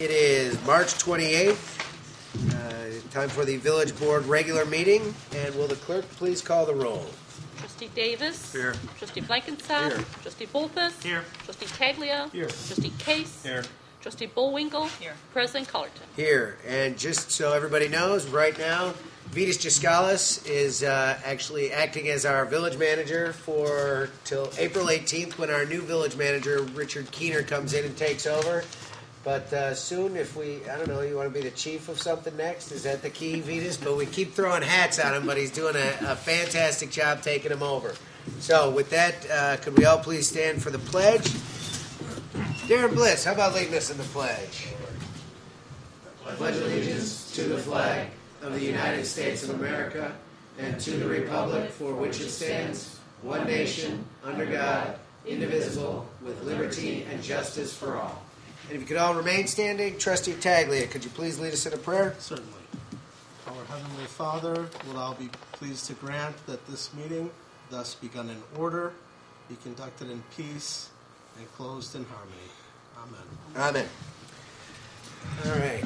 It is March 28th, time for the Village Board regular meeting, and will the clerk please call the roll? Trustee Davis. Here. Trustee Blankenship. Here. Trustee Bolfus. Here. Trustee Taglia. Here. Trustee Case. Here. Trustee Bullwinkle. Here. President Cullerton. Here, and just so everybody knows, right now, Vitas Giskalis is actually acting as our village manager for till April 18th when our new village manager, Richard Keener, comes in and takes over. But soon, if I don't know, you want to be the chief of something next? Is that the key, Vitas? But we keep throwing hats on him, but he's doing a fantastic job taking him over. So with that, could we all please stand for the pledge? Darren Bliss, how about leading us in the pledge? I pledge allegiance to the flag of the United States of America and to the republic for which it stands, one nation, under God, indivisible, with liberty and justice for all. And if you could all remain standing, Trustee Taglia, could you please lead us in a prayer? Certainly. Our Heavenly Father, will thou be pleased to grant that this meeting, thus begun in order, be conducted in peace and closed in harmony. Amen. Amen. All right.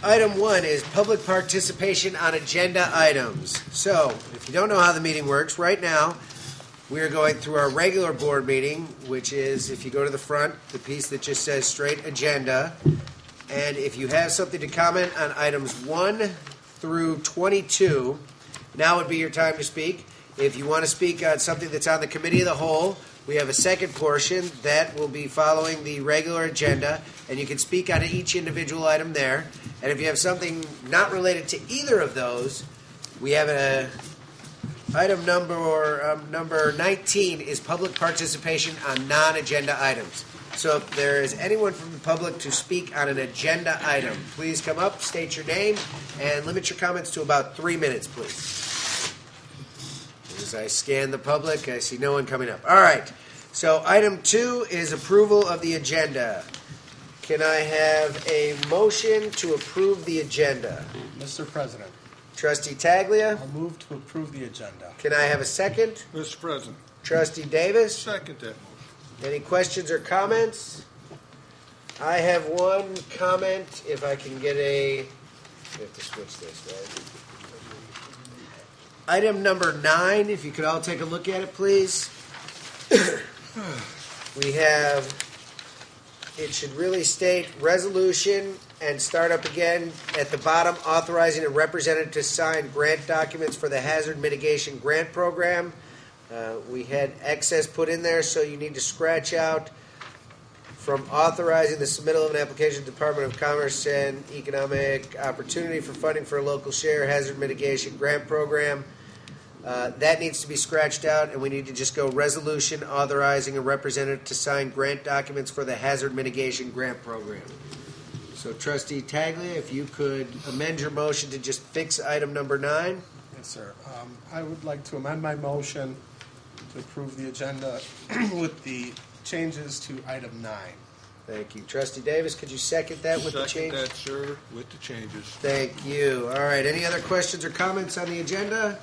Item 1 is public participation on agenda items. So, if you don't know how the meeting works, right now, we are going through our regular board meeting, which is, if you go to the front, the piece that just says straight agenda. And if you have something to comment on items 1 through 22, now would be your time to speak. If you want to speak on something that's on the committee of the whole, we have a second portion that will be following the regular agenda, and you can speak on each individual item there. And if you have something not related to either of those, we have item number 19 is public participation on non-agenda items. So if there is anyone from the public to speak on an agenda item, please come up, state your name, and limit your comments to about 3 minutes, please. As I scan the public, I see no one coming up. All right. So item 2 is approval of the agenda. Can I have a motion to approve the agenda? Mr. President, Trustee Taglia? I'll move to approve the agenda. Can I have a second? Mr. President. Trustee Davis? Second that motion. Any questions or comments? I have one comment. If I can get we have to switch this, right? Item number 9, if you could all take a look at it, please. We have, it should really state resolution and start up again at the bottom, authorizing a representative to sign grant documents for the Hazard Mitigation Grant Program. We had excess put in there, so you need to scratch out from authorizing the submittal of an application to the Department of Commerce and Economic Opportunity for funding for a local share hazard mitigation grant program. That needs to be scratched out, and we need to just go resolution authorizing a representative to sign grant documents for the hazard mitigation grant program. So, Trustee Taglia, if you could amend your motion to just fix item number 9. Yes, sir. I would like to amend my motion to approve the agenda with the changes to item 9. Thank you. Trustee Davis, could you second that with the change? Second that, sir, with the changes. Thank you. All right. Any other questions or comments on the agenda?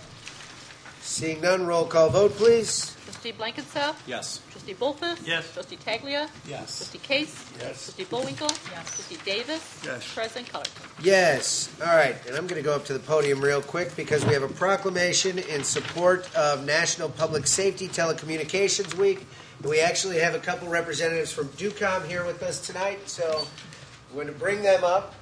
Seeing none, roll call vote, please. Trustee Blankenship. Yes. Trustee Bolfus. Yes. Trustee Taglia. Yes. Trustee Case. Yes. Trustee Bullwinkle. Yes. Trustee Davis. Yes. President Cullerton. Yes. All right. And I'm going to go up to the podium real quick because we have a proclamation in support of National Public Safety Telecommunications Week. And we actually have a couple representatives from DUCOM here with us tonight, so we're going to bring them up.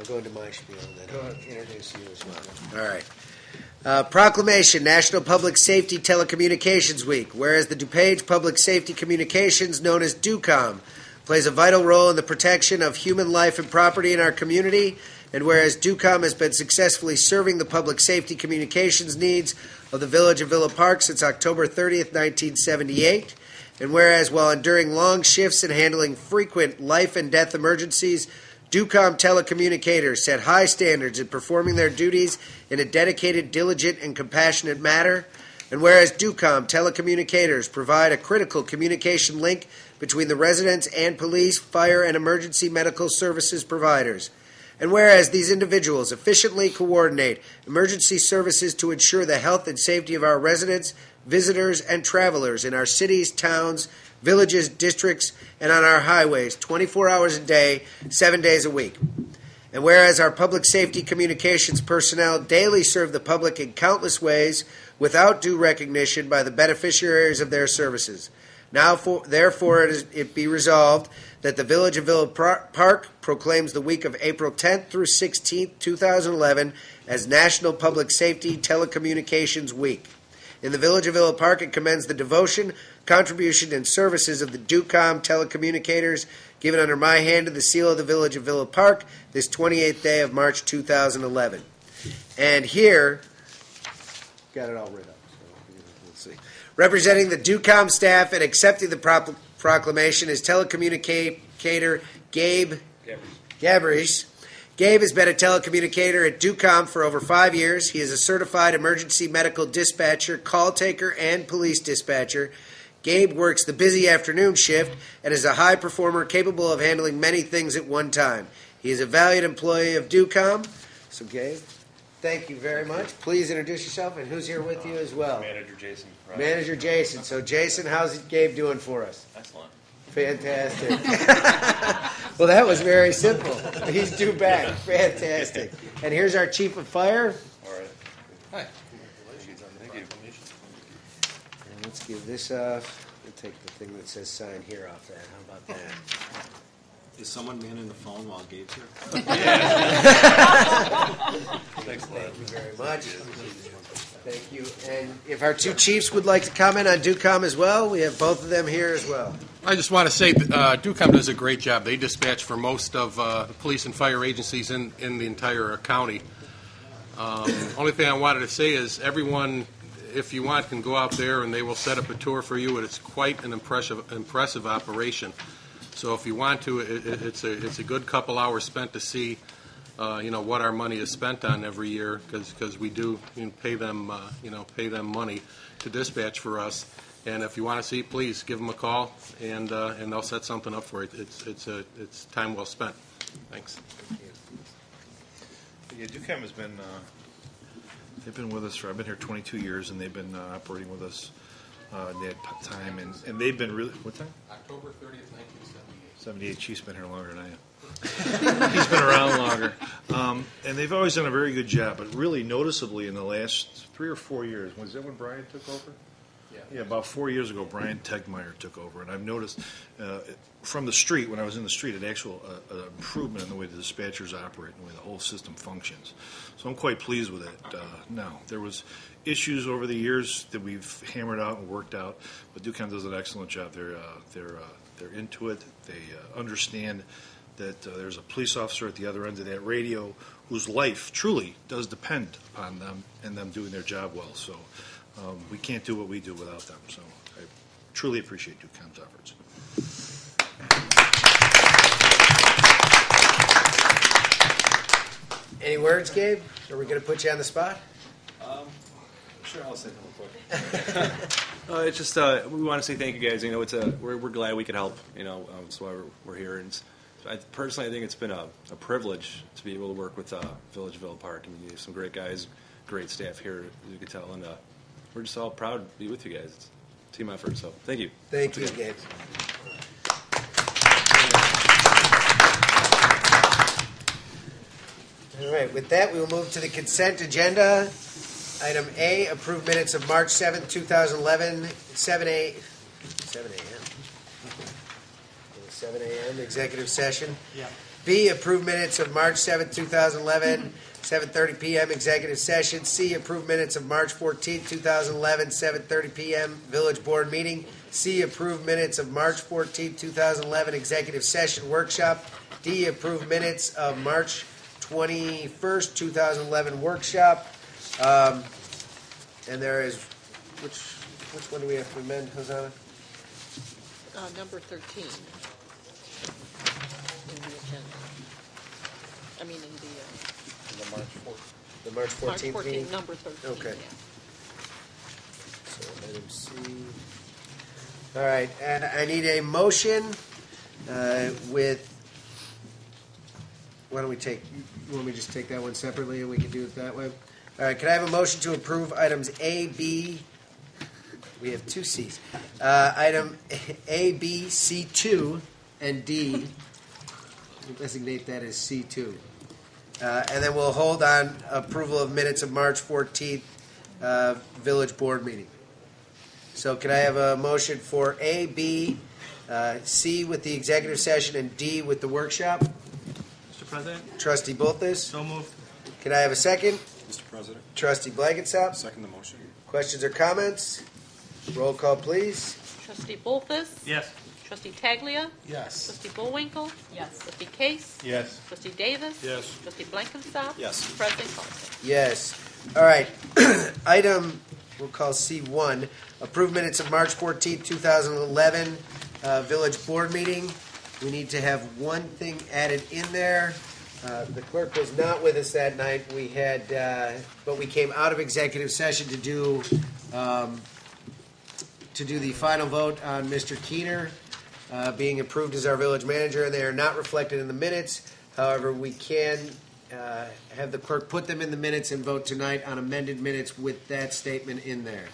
Go into my spiel and then I'll introduce you as well. All right. Proclamation, National Public Safety Telecommunications Week. Whereas the DuPage Public Safety Communications, known as DUCOM, plays a vital role in the protection of human life and property in our community, and whereas DUCOM has been successfully serving the public safety communications needs of the Village of Villa Park since October 30th, 1978, and whereas while enduring long shifts and handling frequent life and death emergencies, DUCOM telecommunicators set high standards in performing their duties in a dedicated, diligent, and compassionate manner. And whereas DUCOM telecommunicators provide a critical communication link between the residents and police, fire, and emergency medical services providers. And whereas these individuals efficiently coordinate emergency services to ensure the health and safety of our residents, visitors, and travelers in our cities, towns, villages, districts, and on our highways 24 hours a day, 7 days a week. And whereas our public safety communications personnel daily serve the public in countless ways without due recognition by the beneficiaries of their services. Now, therefore, it be resolved that the Village of Village Park proclaims the week of April 10th through 16th, 2011 as National Public Safety Telecommunications Week. In the Village of Village Park, it commends the devotion, contribution, and services of the DUCOM telecommunicators given under my hand to the seal of the Village of Village Park this 28th day of March 2011. And here, got it all written up. So let's see. Representing the DUCOM staff and accepting the proclamation is telecommunicator Gabe Gabrish. Gabe has been a telecommunicator at DUCOM for over 5 years. He is a certified emergency medical dispatcher, call taker, and police dispatcher. Gabe works the busy afternoon shift and is a high performer capable of handling many things at one time. He is a valued employee of DUCOM. So, Gabe, thank you very much. Please introduce yourself, and who's here with you as well? Manager Jason. Manager Jason. So, Jason, how's Gabe doing for us? Excellent. Fantastic. Well, that was very simple. He's due back. Fantastic. And here's our Chief of Fire. All right. Hi. Thank you. And let's give this off. We'll take the thing that says sign here off that. How about that? Is someone manning the phone while Gabe's here? Thanks a lot. Thank you very much. Thank you. And if our two chiefs would like to comment on DUCOM as well, we have both of them here as well. I just want to say DUCOM does a great job. They dispatch for most of the police and fire agencies in the entire county. Only thing I wanted to say is everyone, if you want, can go out there and they will set up a tour for you, and it's quite an impressive operation. So if you want to, it's a good couple hours spent to see what our money is spent on every year, because we do pay them money to dispatch for us. And if you want to see, please give them a call, and they'll set something up for you. It's time well spent. Thanks. Yeah, DUCOM has been They've been with us for, I've been here 22 years, and they've been operating with us that time, and they've been really, what time? October 30th, 1978. 78. Chief's been here longer than I am. He's been around longer. And they've always done a very good job, but really noticeably in the last 3 or 4 years, was that when Brian took over? Yeah, about 4 years ago, Brian Tegmeyer took over, and I've noticed from the street, when I was in the street, an actual improvement in the way the dispatchers operate and the way the whole system functions. So I'm quite pleased with it. Now, there was issues over the years that we've hammered out and worked out, but DUCOM does an excellent job. They're into it. They understand that there's a police officer at the other end of that radio whose life truly does depend upon them and them doing their job well. So we can't do what we do without them. So I truly appreciate DUCOM's efforts. Any words, Gabe? Are we going to put you on the spot? Sure, I'll say something quick. It's just we want to say thank you guys. You know, we're glad we could help. You know, that's why we're here. And personally, I think it's been a privilege to be able to work with Village Park. I mean, you have some great guys, great staff here, as you can tell, and we're just all proud to be with you guys. It's a team effort. So thank you. Thank you, Gabe. All right, with that, we will move to the consent agenda. Item A, approved minutes of March 7th, 2011, 7 a.m. 7 a.m., executive session. Yeah. B, approved minutes of March 7th, 2011, 7:30 p.m., executive session. C, approved minutes of March 14th, 2011, 7:30 p.m., village board meeting. C, approved minutes of March 14th, 2011, executive session workshop. D, approved minutes of March 21st, 2011 workshop. And there is, which one do we have to amend, Hosanna? Number 13 in the agenda. I mean, in the The March 4th. The March 14th March meeting? 14, number 13. Okay. Yeah. So item C. All right, and I need a motion with, why don't we take, you want me to just take that one separately and we can do it that way? All right, can I have a motion to approve items A, B, we have two C's. Item A, B, C2, and D. We'll designate that as C2. And then we'll hold on approval of minutes of March 14th Village Board meeting. So can I have a motion for A, B, C with the executive session, and D with the workshop? Mr. President, Trustee Bolthus? so moved. Can I have a second? Mr. President, Trustee Blankensop? second the motion. Questions or comments? Roll call, please. Trustee Bolfus? Yes. Trustee Taglia? Yes. Trustee Bullwinkle? Yes. Trustee Case? Yes. Trustee Davis? Yes. Trustee Blankenship? Yes. President Colleton? Yes. All right. Item, we'll call C1, approve minutes of March 14th, 2011, Village Board meeting. We need to have one thing added in there. The clerk was not with us that night. We had, but we came out of executive session to do the final vote on Mr. Keener being approved as our village manager, and they are not reflected in the minutes. However, we can have the clerk put them in the minutes and vote tonight on amended minutes with that statement in there.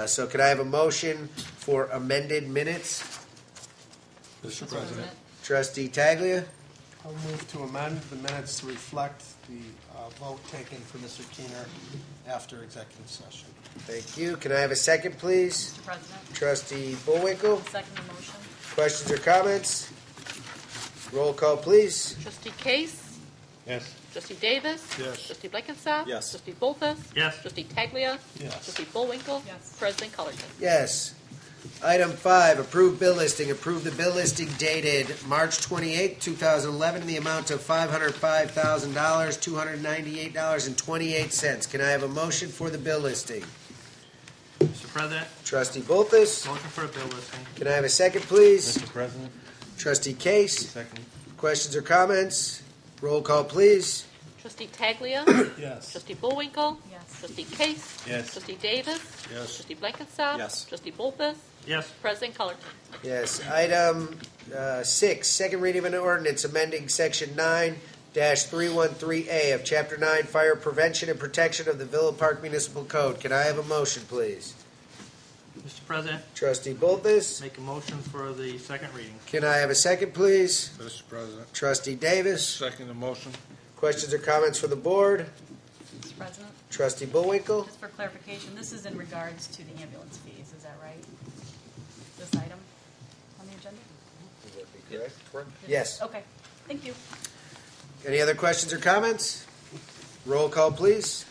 So could I have a motion for amended minutes? Mr. President, Trustee Taglia? I'll move to amend the minutes to reflect the vote taken for Mr. Keener after executive session. Thank you. Can I have a second, please? Mr. President, Trustee Bullwinkle? second the motion. Questions or comments? Roll call, please. Trustee Case? Yes. Trustee Davis? Yes. Trustee Blankenship? Yes. Trustee Bolfus? Yes. Trustee Taglia? Yes. Trustee Bullwinkle? Yes. President Colleton? Yes. Item 5, approve bill listing. Approve the bill listing dated March 28, 2011, in the amount of $505,000, $298.28. Can I have a motion for the bill listing? Mr. President, Trustee Bolthus? motion for a bill listing. Can I have a second, please? Mr. President, Trustee Case? second. Questions or comments? Roll call, please. Trustee Taglia? Yes. Trustee Bullwinkle? Yes. Trustee Case? Yes. Trustee Davis? yes. Trustee Blankenship? Yes. Trustee Bolfus? Yes. President Colleton? Yes. Item 6, second reading of an ordinance amending Section 9-313A of Chapter 9 Fire Prevention and Protection of the Villa Park Municipal Code. Can I have a motion, please? Mr. President, Trustee Bolthus? make a motion for the second reading. Can I have a second, please? Mr. President, Trustee Davis? second the motion. Questions or comments for the board? Mr. President, Trustee Bullwinkle? just for clarification, this is in regards to the ambulance fees, is that right? This item on the agenda? Yes. Okay, thank you. Any other questions or comments? Roll call, please.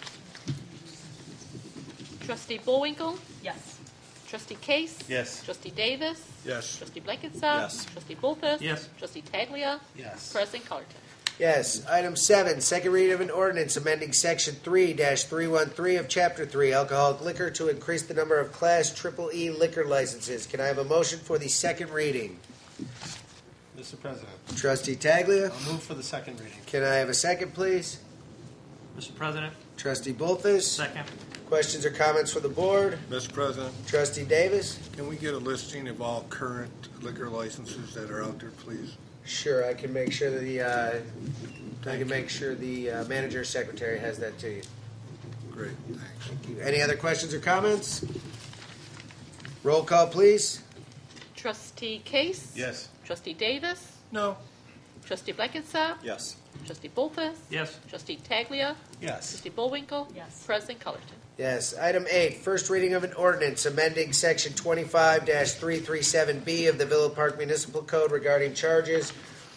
Trustee Bullwinkle? Yes. Trustee Case? Yes. Trustee Davis? Yes. Trustee Blankenship? Yes. Trustee Bolfus? Yes. Trustee Taglia? Yes. President Colleton? Yes. Item 7, second reading of an ordinance amending Section 3-313 of Chapter 3 Alcoholic Liquor to increase the number of Class EEE liquor licenses. Can I have a motion for the second reading? Mr. President, Trustee Taglia? I'll move for the second reading. Can I have a second, please? Mr. President, Trustee Bolthus? second. Questions or comments for the board? Mr. President, Trustee Davis? can we get a listing of all current liquor licenses that are out there, please? Sure, I can make sure that the manager or secretary has that to you. Great, thanks. Thank you. Any other questions or comments? Roll call, please. Trustee Case? Yes. Trustee Davis? No. Trustee Blankenship? Yes. Trustee Bolfus? Yes. Trustee Taglia? Yes. Trustee Bullwinkle? Yes. President Colleton? Yes. Item 8, first reading of an ordinance amending Section 25-337B of the Villa Park Municipal Code regarding charges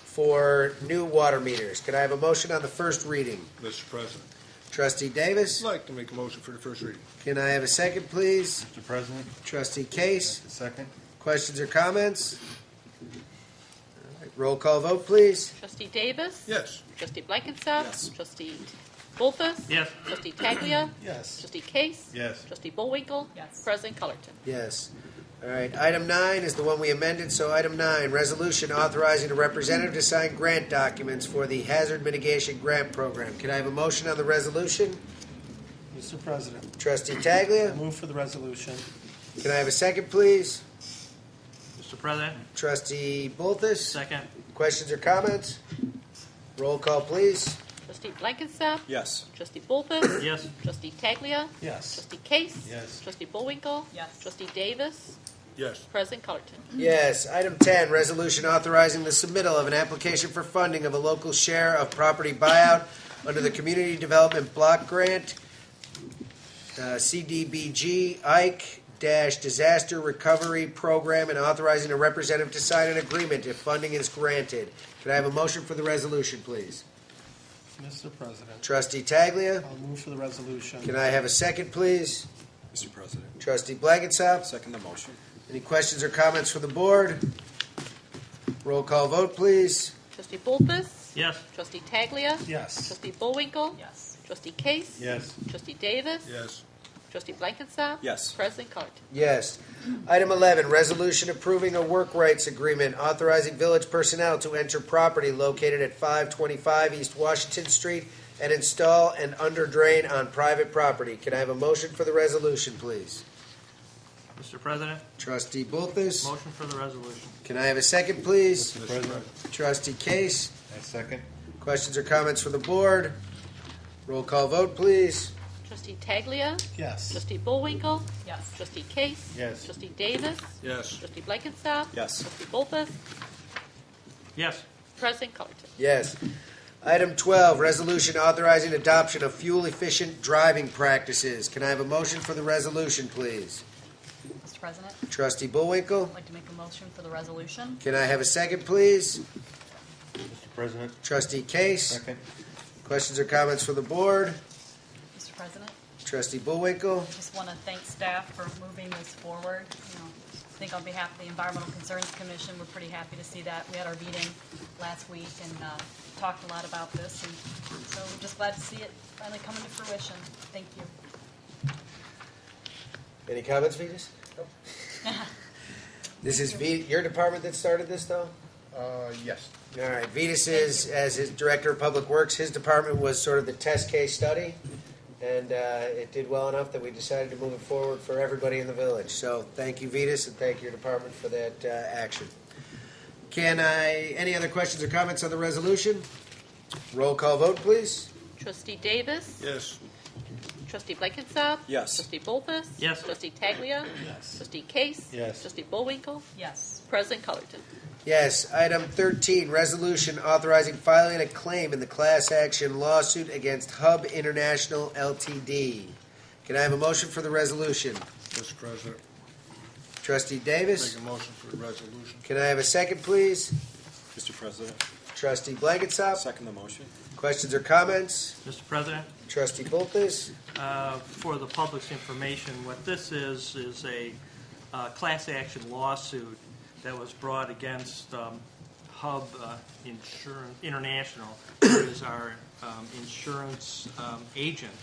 for new water meters. Can I have a motion on the first reading? Mr. President, Trustee Davis? I'd like to make a motion for the first reading. Can I have a second, please? Mr. President, Trustee Case? second. Questions or comments? All right, roll call vote, please. Trustee Davis? Yes. Trustee Blankenship? Yes. Trustee Bolfus? Yes. Trustee Taglia? Yes. Trustee Case? Yes. Trustee Bullwinkle? Yes. President Colleton? Yes. All right. Item 9 is the one we amended. So item 9, resolution authorizing a representative to sign grant documents for the Hazard Mitigation Grant Program. Can I have a motion on the resolution? Mr. President, Trustee I Taglia? move for the resolution. Can I have a second, please? Mr. President, Trustee Bolthus? second. Questions or comments? Roll call, please. Trustee Blankenship. Yes. Trustee Bolfus. Yes. Trustee Taglia. Yes. Trustee Case. Yes. Trustee Bullwinkle. Yes. Trustee Davis. Yes. President Colleton. Yes. Item 10, resolution authorizing the submittal of an application for funding of a local share of property buyout under the Community Development Block Grant, CDBG, Disaster Recovery Program, and authorizing a representative to sign an agreement if funding is granted. Can I have a motion for the resolution, please? Mr. President, Trustee Taglia? I'll move for the resolution. Can I have a second, please? Mr. President. Trustee Blankenship? Second the motion. Any questions or comments from the board? Roll call vote, please. Trustee Bolfus. Yes. Trustee Taglia. Yes. Trustee Bullwinkle. Yes. Trustee Case. Yes. Trustee Davis. Yes. Trustee Blankenship. Yes. President Colleton. Yes. Item 11, resolution approving a work rights agreement authorizing village personnel to enter property located at 525 East Washington Street and install an under drain on private property. Can I have a motion for the resolution, please? Mr. President, Trustee Bolthus? motion for the resolution. Can I have a second, please? Mr. President. Trustee Case? I second. Questions or comments from the board? Roll call vote, please. Trustee Taglia. Yes. Trustee Bullwinkle. Yes. Trustee Case. Yes. Trustee Davis. Yes. Trustee Blankenship. Yes. Trustee Bolfus. Yes. President Colleton. Yes. Item 12, resolution authorizing adoption of fuel-efficient driving practices. Can I have a motion for the resolution, please? Mr. President, Trustee Bullwinkle? I'd like to make a motion for the resolution. Can I have a second, please? Mr. President. Trustee Case? Second. Questions or comments from the board? Mr. President, Trustee Bullwinkle? just want to thank staff for moving this forward. You know, I think on behalf of the Environmental Concerns Commission, we're pretty happy to see that. We had our meeting last week and talked a lot about this, and so we're just glad to see it finally coming to fruition. Thank you. Any comments, Vetus? This is your department that started this, though? Yes. All right. Vetus is, as his Director of Public Works, his department was sort of the test case study, and it did well enough that we decided to move it forward for everybody in the village. So thank you, Vetus, and thank your department for that action. Any other questions or comments on the resolution? Roll call vote, please. Trustee Davis. Yes. Trustee Blankenship. Yes. Trustee Bolfus. Yes. Trustee Taglia. Yes. Trustee Case. Yes. Trustee Bullwinkle. Yes. President Colleton. Yes. Item 13, resolution authorizing filing a claim in the class action lawsuit against Hub International Ltd. Can I have a motion for the resolution? Mr. President. Trustee Davis? Make a motion for the resolution. Can I have a second, please? Mr. President. Trustee Blankenship? Second the motion. Questions or comments? Mr. President, Trustee Bolthus? for the public's information, what this is a class action lawsuit that was brought against Hub Insurance International, who is our insurance agent,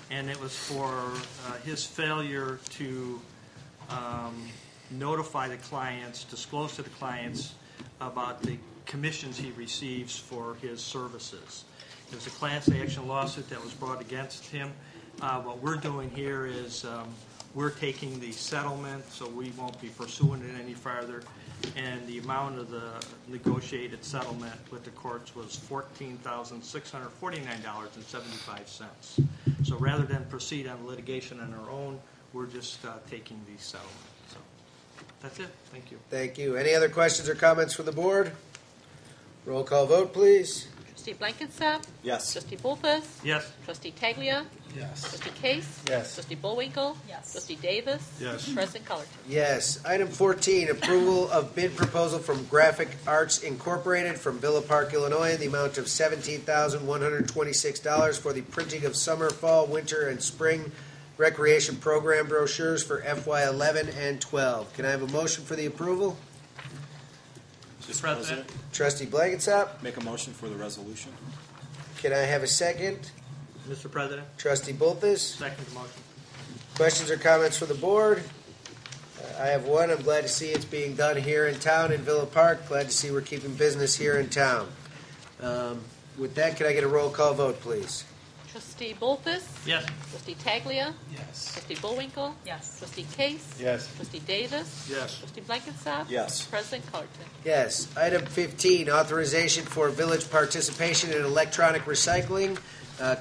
and it was for his failure to notify the clients, disclose to the clients about the commissions he receives for his services. It was a class action lawsuit that was brought against him. What we're doing here is we're taking the settlement, so we won't be pursuing it any farther. And the amount of the negotiated settlement with the courts was $14,649.75. So rather than proceed on litigation on our own, we're just taking the settlement. So that's it. Thank you. Thank you. Any other questions or comments from the board? Roll call vote, please. Trustee Blankenship. Yes. Trustee Bolfus. Yes. Trustee Taglia. Yes. Trustee Case. Yes. Trustee Bullwinkle. Yes. Trustee Davis. Yes. President Colleton. Yes. Item 14, approval of bid proposal from Graphic Arts Incorporated from Villa Park, Illinois, in the amount of $17,126 for the printing of summer, fall, winter, and spring recreation program brochures for FY11 and 12. Can I have a motion for the approval? Mr. President. Trustee Blankenship? Make a motion for the resolution. Can I have a second? Mr. President, Trustee Bolthus? second motion. Questions or comments from the board? I have one. I'm glad to see it's being done here in town in Villa Park. Glad to see we're keeping business here in town. With that, can I get a roll call vote, please? Trustee Bolfus? Yes. Trustee Taglia? Yes. Trustee Bullwinkle? Yes. Trustee Case? Yes. Trustee Davis? Yes. Trustee Blankenship? Yes. President Colleton? Yes. Item 15, authorization for village participation in electronic recycling.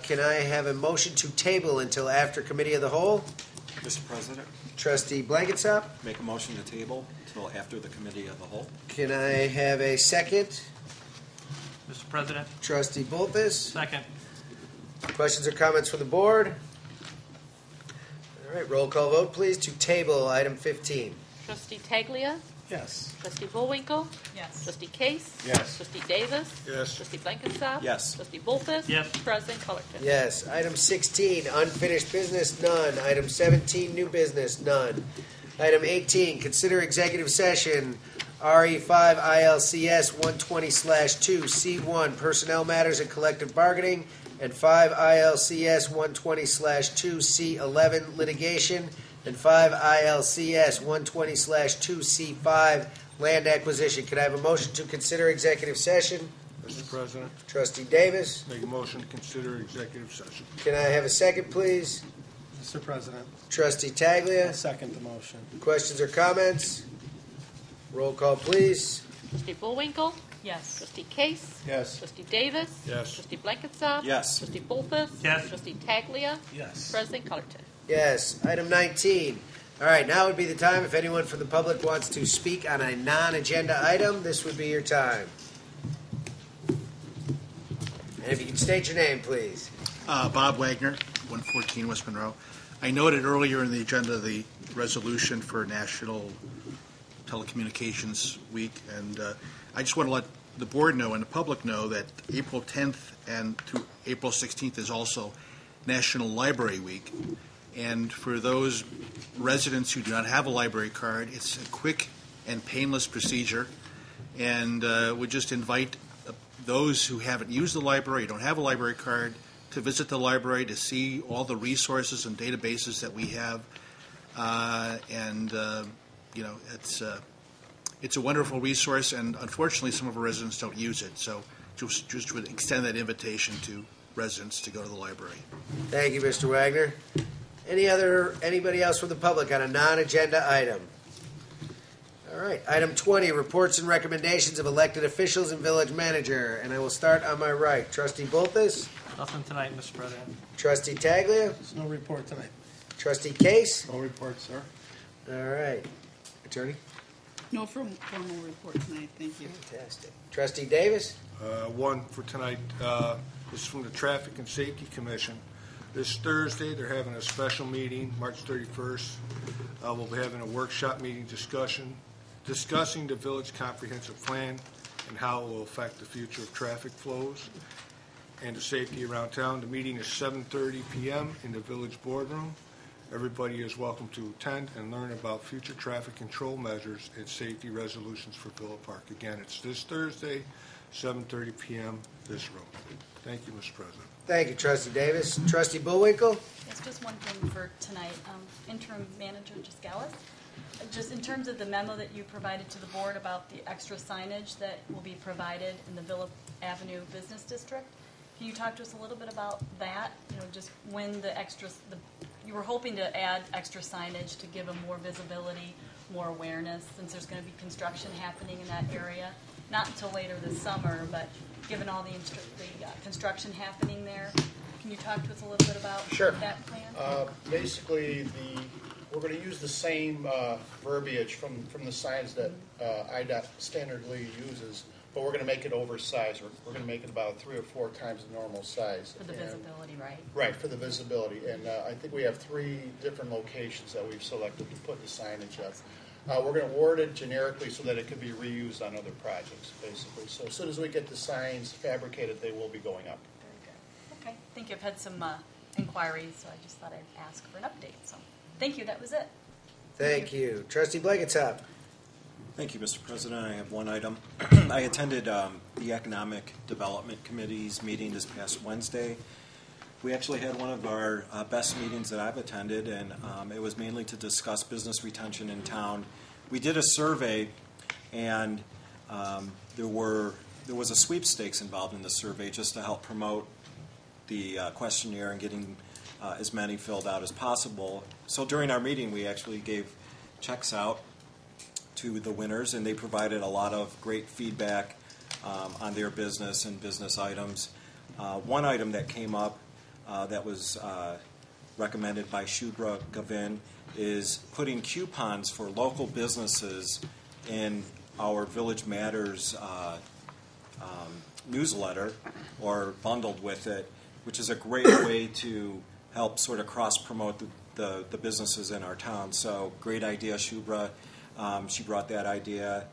Can I have a motion to table until after committee of the whole? Mr. President, Trustee Blankenship, make a motion to table until after the committee of the whole. can I have a second? Mr. President, Trustee Bolfus, second. questions or comments from the board? All right, roll call vote, please, to table item 15. Trustee Taglia? Yes. Trustee Bullwinkle? Yes. Trustee Case? Yes. Trustee Davis? Yes. Trustee Blankenship? Yes. Trustee Bolfus? Yes. President Colleton? Yes. Item 16, unfinished business, none. Item 17, new business, none. Item 18, consider executive session, RE5 ILCS 120/2, C1, personnel matters and collective bargaining, and 5 ILCS 120/2, C11, litigation, and 5 ILCS 120/2, C5, land acquisition. Can I have a motion to consider executive session? Mr. President, Trustee Davis, make a motion to consider executive session. can I have a second, please? Mr. President, Trustee I Taglia, second the motion. questions or comments? Roll call, please. Trustee Bullwinkle? Yes. Trustee Case? Yes. Trustee Davis? Yes. Trustee Blankenship? Yes. Trustee Bolfus? Yes. Trustee Taglia? Yes. President Colleton? Yes. Item 19. All right, now would be the time if anyone from the public wants to speak on a non-agenda item, this would be your time. And if you can state your name, please. Bob Wagner, 114 West Monroe. I noted earlier in the agenda the resolution for National Telecommunications Week, and I just want to let the board know and the public know that April 10th and through April 16th is also National Library Week. And for those residents who do not have a library card, it's a quick and painless procedure, and would just invite those who haven't used the library, don't have a library card, to visit the library to see all the resources and databases that we have, it's a wonderful resource, and unfortunately, some of our residents don't use it. So, just would extend that invitation to residents to go to the library. Thank you, Mr. Wagner. Anybody else from the public on a non-agenda item? All right, item 20, reports and recommendations of elected officials and village manager. And I will start on my right. Trustee Bolfus, Nothing tonight, Mr. President. Trustee Taglia, There's no report tonight. Trustee Case. No report, sir. All right, attorney. No formal report tonight, thank you. Fantastic. Trustee Davis. One for tonight is from the Traffic and Safety Commission. This Thursday, they're having a special meeting, March 31st. We'll be having a workshop meeting discussing the village comprehensive plan and how it will affect the future of traffic flows and the safety around town. The meeting is 7:30 p.m. in the Village Boardroom. Everybody is welcome to attend and learn about future traffic control measures and safety resolutions for Villa Park. Again, it's this Thursday, 7:30 p.m., this room. Thank you, Mr. President. Thank you, Trustee Davis. Trustee Bullwinkle. Yes, just one thing for tonight. Interim Manager Giscalis, just in terms of the memo that you provided to the board about the extra signage that will be provided in the Villa Avenue Business District, can you talk to us a little bit about that? You know, just when you were hoping to add extra signage to give them more visibility, more awareness, since there's going to be construction happening in that area. Not until later this summer, but given all the construction happening there, can you talk to us a little bit about Sure. that plan? Basically, we're going to use the same verbiage from the signs that IDOT standardly uses, but we're going to make it oversized. We're going to make it about 3 or 4 times the normal size. For the visibility, right? Right, for the visibility. And I think we have 3 different locations that we've selected to put the signage up. We're going to word it generically so that it can be reused on other projects, basically. So as soon as we get the signs fabricated, they will be going up. Very good. Okay, I think you've had some inquiries, so I just thought I'd ask for an update. So, thank you. That was it. Thank you. Trustee Blankenship. Thank you, Mr. President. I have one item. I attended the Economic Development Committee's meeting this past Wednesday. We actually had one of our best meetings that I've attended, and it was mainly to discuss business retention in town. We did a survey, and there was a sweepstakes involved in the survey just to help promote the questionnaire and getting as many filled out as possible. So during our meeting, we actually gave checks out to the winners, and they provided a lot of great feedback on their business and business items. One item that came up that was recommended by Shubra Gavin is putting coupons for local businesses in our Village Matters newsletter, or bundled with it, which is a great way to help sort of cross-promote the businesses in our town. So great idea, Shubra. She brought that idea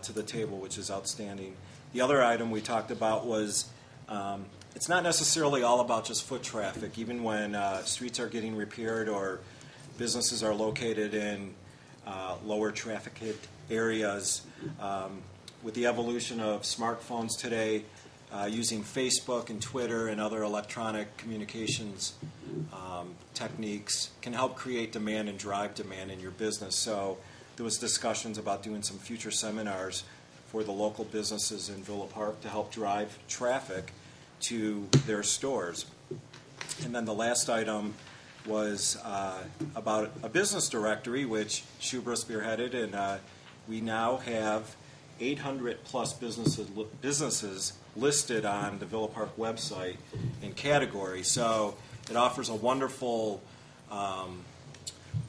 to the table, which is outstanding. The other item we talked about was it's not necessarily all about just foot traffic. Even when streets are getting repaired or businesses are located in lower trafficked areas, with the evolution of smartphones today, using Facebook and Twitter and other electronic communications techniques can help create demand and drive demand in your business. So there was discussions about doing some future seminars for the local businesses in Villa Park to help drive traffic to their stores. And then the last item was about a business directory, which Shubra spearheaded, and we now have 800 plus businesses listed on the Villa Park website in categories. So it offers a wonderful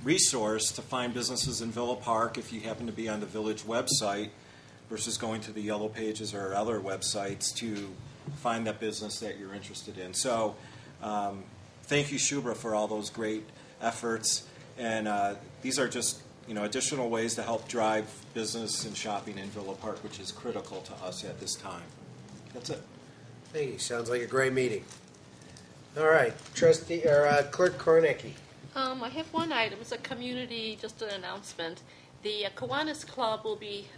resource to find businesses in Villa Park if you happen to be on the Village website versus going to the Yellow Pages or other websites to find that business that you're interested in. So thank you, Shubra, for all those great efforts. And these are just additional ways to help drive business and shopping in Villa Park, which is critical to us at this time. That's it. Thank you. Sounds like a great meeting. All right, Trustee or Clerk Kornecki. I have one item. It's a community, just an announcement. The Kiwanis Club will be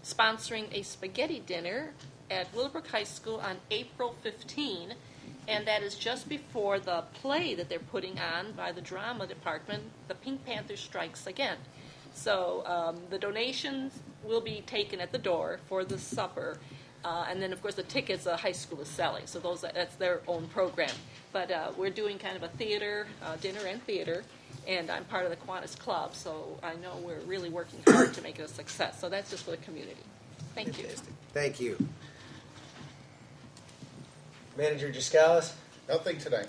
sponsoring a spaghetti dinner at Willowbrook High School on April 15, and that is just before the play that they're putting on by the drama department, The Pink Panther Strikes Again. So the donations will be taken at the door for the supper, and then of course the tickets the high school is selling. So that's their own program. But we're doing kind of a theater, dinner and theater, and I'm part of the Kiwanis Club, so I know we're really working hard to make it a success. So that's just for the community. Thank you. Thank you. Manager Giscalis? Nothing tonight.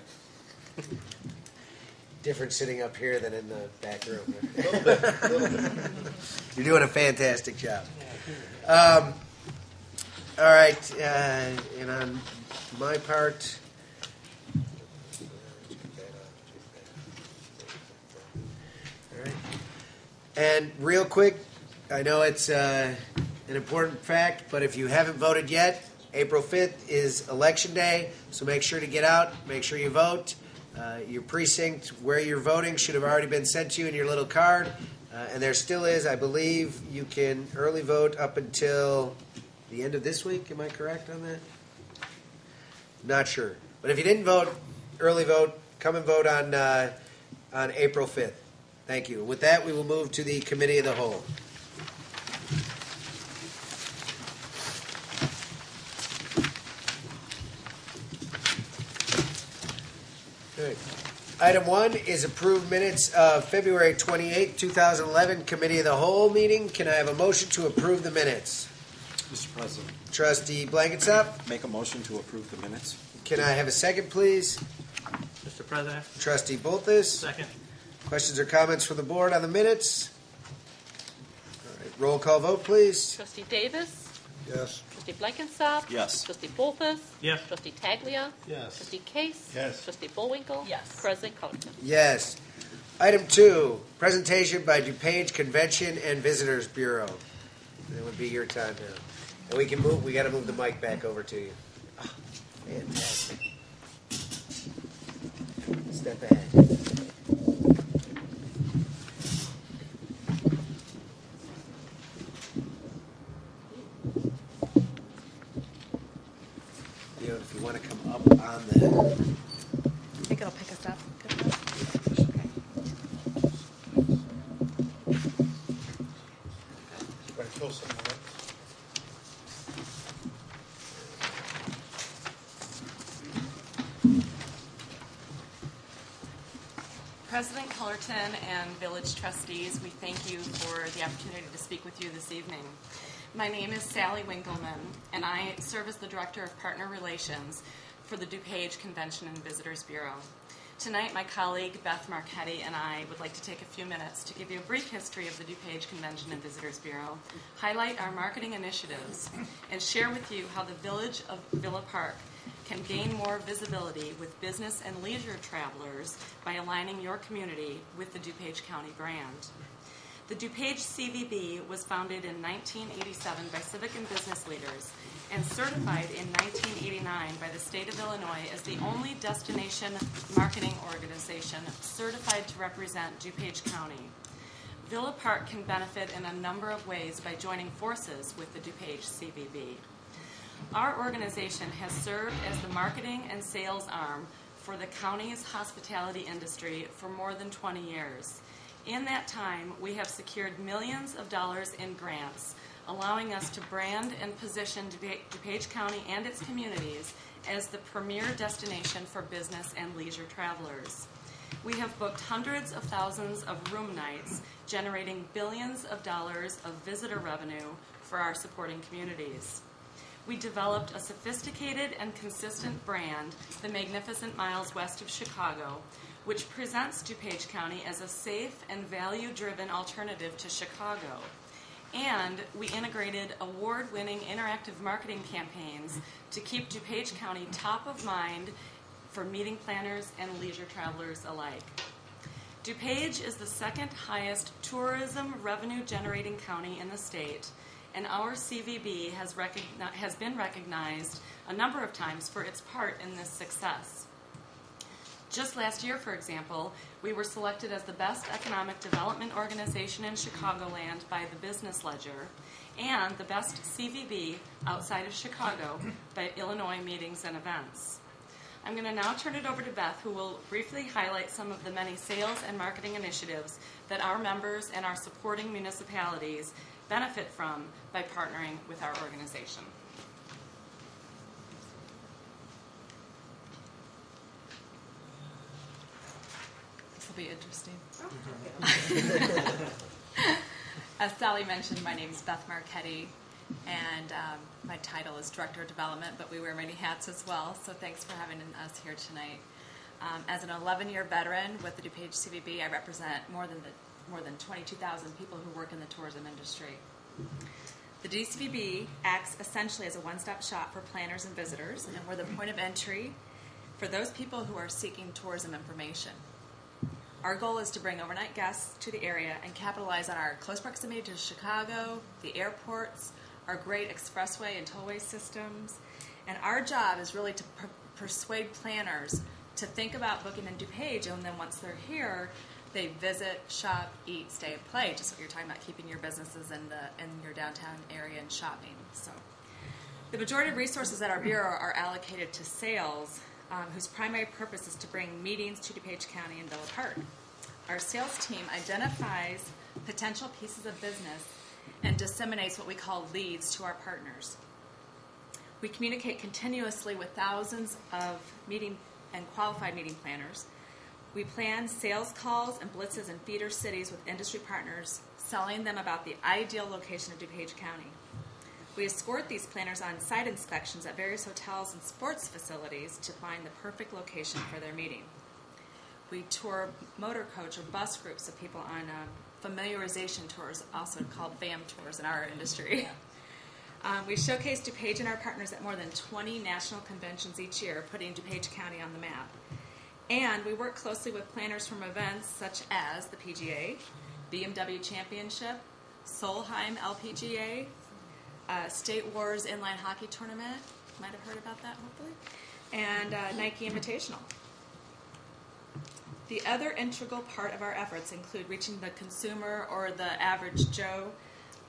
Different sitting up here than in the back room. A little bit. You're doing a fantastic job. All right, and on my part, all right. And real quick, I know it's an important fact, but if you haven't voted yet, April 5th is Election Day, so make sure to get out, make sure you vote. Your precinct where you're voting should have already been sent to you in your little card, and there still is. I believe you can early vote up until the end of this week. Am I correct on that? Not sure. But if you didn't vote, early vote, come and vote on April 5th. Thank you. With that, we will move to the Committee of the Whole. Good. Item 1 is approved minutes of February 28, 2011, Committee of the Whole meeting. Can I have a motion to approve the minutes? Mr. President. Trustee Blankensop. Make a motion to approve the minutes. Can I have a second, please? Mr. President. Trustee Bolthus. Second. Questions or comments from the board on the minutes? All right, roll call vote, please. Trustee Davis. Yes. Trustee Blankensop. Yes. Trustee Bolthus. Yes. Trustee Taglia. Yes. Trustee Case. Yes. Trustee Bullwinkle. Yes. President Culliton. Yes. Item 2, presentation by DuPage Convention and Visitors Bureau. That would be your time now. And we got to move the mic back over to you. Oh, fantastic. Step ahead. If you want to come up on the... I think it'll pick us up. Good enough. Okay. Want to kill someone else? President Cullerton and Village Trustees, we thank you for the opportunity to speak with you this evening. My name is Sally Winkleman, and I serve as the Director of Partner Relations for the DuPage Convention and Visitors Bureau. Tonight, my colleague Beth Marchetti and I would like to take a few minutes to give you a brief history of the DuPage Convention and Visitors Bureau, highlight our marketing initiatives, and share with you how the Village of Villa Park can gain more visibility with business and leisure travelers by aligning your community with the DuPage County brand. The DuPage CVB was founded in 1987 by civic and business leaders and certified in 1989 by the state of Illinois as the only destination marketing organization certified to represent DuPage County. Villa Park can benefit in a number of ways by joining forces with the DuPage CVB. Our organization has served as the marketing and sales arm for the county's hospitality industry for more than 20 years. In that time, we have secured millions of dollars in grants, allowing us to brand and position DuPage County and its communities as the premier destination for business and leisure travelers. We have booked hundreds of thousands of room nights, generating billions of dollars of visitor revenue for our supporting communities. We developed a sophisticated and consistent brand, the Magnificent Miles west of Chicago, which presents DuPage County as a safe and value-driven alternative to Chicago. And we integrated award-winning interactive marketing campaigns to keep DuPage County top of mind for meeting planners and leisure travelers alike. DuPage is the second highest tourism revenue-generating county in the state, and our CVB has been recognized a number of times for its part in this success. Just last year, for example, we were selected as the best economic development organization in Chicagoland by the Business Ledger and the best CVB outside of Chicago by Illinois Meetings and Events. I'm going to now turn it over to Beth, who will briefly highlight some of the many sales and marketing initiatives that our members and our supporting municipalities benefit from by partnering with our organization. This will be interesting. As Sally mentioned, my name is Beth Marchetti, and my title is Director of Development, but we wear many hats as well, so thanks for having us here tonight. As an 11-year veteran with the DuPage CVB, I represent more than 22,000 people who work in the tourism industry. The DCVB acts essentially as a one-stop shop for planners and visitors, and we're the point of entry for those people who are seeking tourism information. Our goal is to bring overnight guests to the area and capitalize on our close proximity to Chicago, the airports, our great expressway and tollway systems, and our job is really to persuade planners to think about booking in DuPage, and then once they're here, they visit, shop, eat, stay, and play, just what you're talking about, keeping your businesses in your downtown area and shopping. So, the majority of resources at our Bureau are allocated to sales, whose primary purpose is to bring meetings to DuPage County and Villa Park. Our sales team identifies potential pieces of business and disseminates what we call leads to our partners. We communicate continuously with thousands of meeting and qualified meeting planners. We plan sales calls and blitzes in feeder cities with industry partners, selling them about the ideal location of DuPage County. We escort these planners on site inspections at various hotels and sports facilities to find the perfect location for their meeting. We tour motor coach or bus groups of people on familiarization tours, also called BAM tours in our industry. We showcase DuPage and our partners at more than 20 national conventions each year, putting DuPage County on the map. And we work closely with planners from events such as the PGA, BMW Championship, Solheim LPGA, State Wars Inline Hockey Tournament, might have heard about that hopefully, and Nike Invitational. The other integral part of our efforts include reaching the consumer or the average Joe,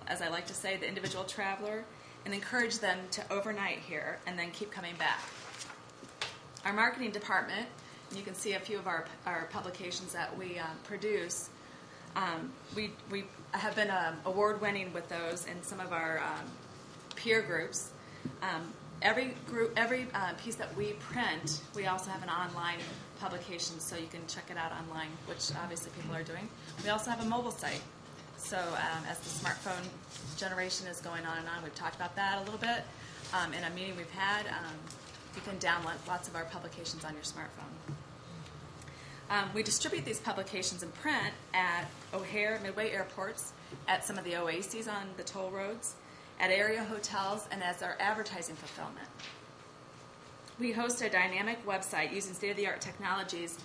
as I like to say, the individual traveler, and encourage them to overnight here and then keep coming back. Our marketing department, and you can see a few of our publications that we produce, we have been award-winning with those in some of our peer groups. every piece that we print, we also have an online publication, so you can check it out online, which obviously people are doing. We also have a mobile site. So as the smartphone generation is going on and on, we've talked about that a little bit. In a meeting we've had, you can download lots of our publications on your smartphone. We distribute these publications in print at O'Hare, Midway airports, at some of the oases on the toll roads, at area hotels, and as our advertising fulfillment. We host a dynamic website using state-of-the-art technologies,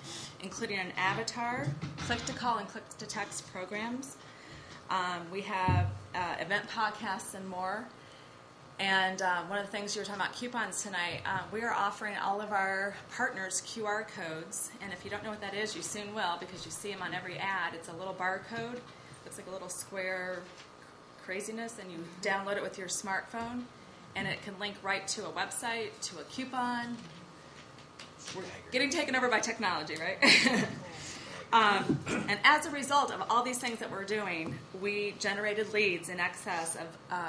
including an avatar, click-to-call and click-to-text programs. We have event podcasts and more. And one of the things you were talking about coupons tonight, we are offering all of our partners QR codes. And if you don't know what that is, you soon will, because you see them on every ad. It's a little barcode. Looks like a little square craziness, and you download it with your smartphone, and it can link right to a website, to a coupon. We're getting taken over by technology, right? And as a result of all these things that we're doing, we generated leads in excess of,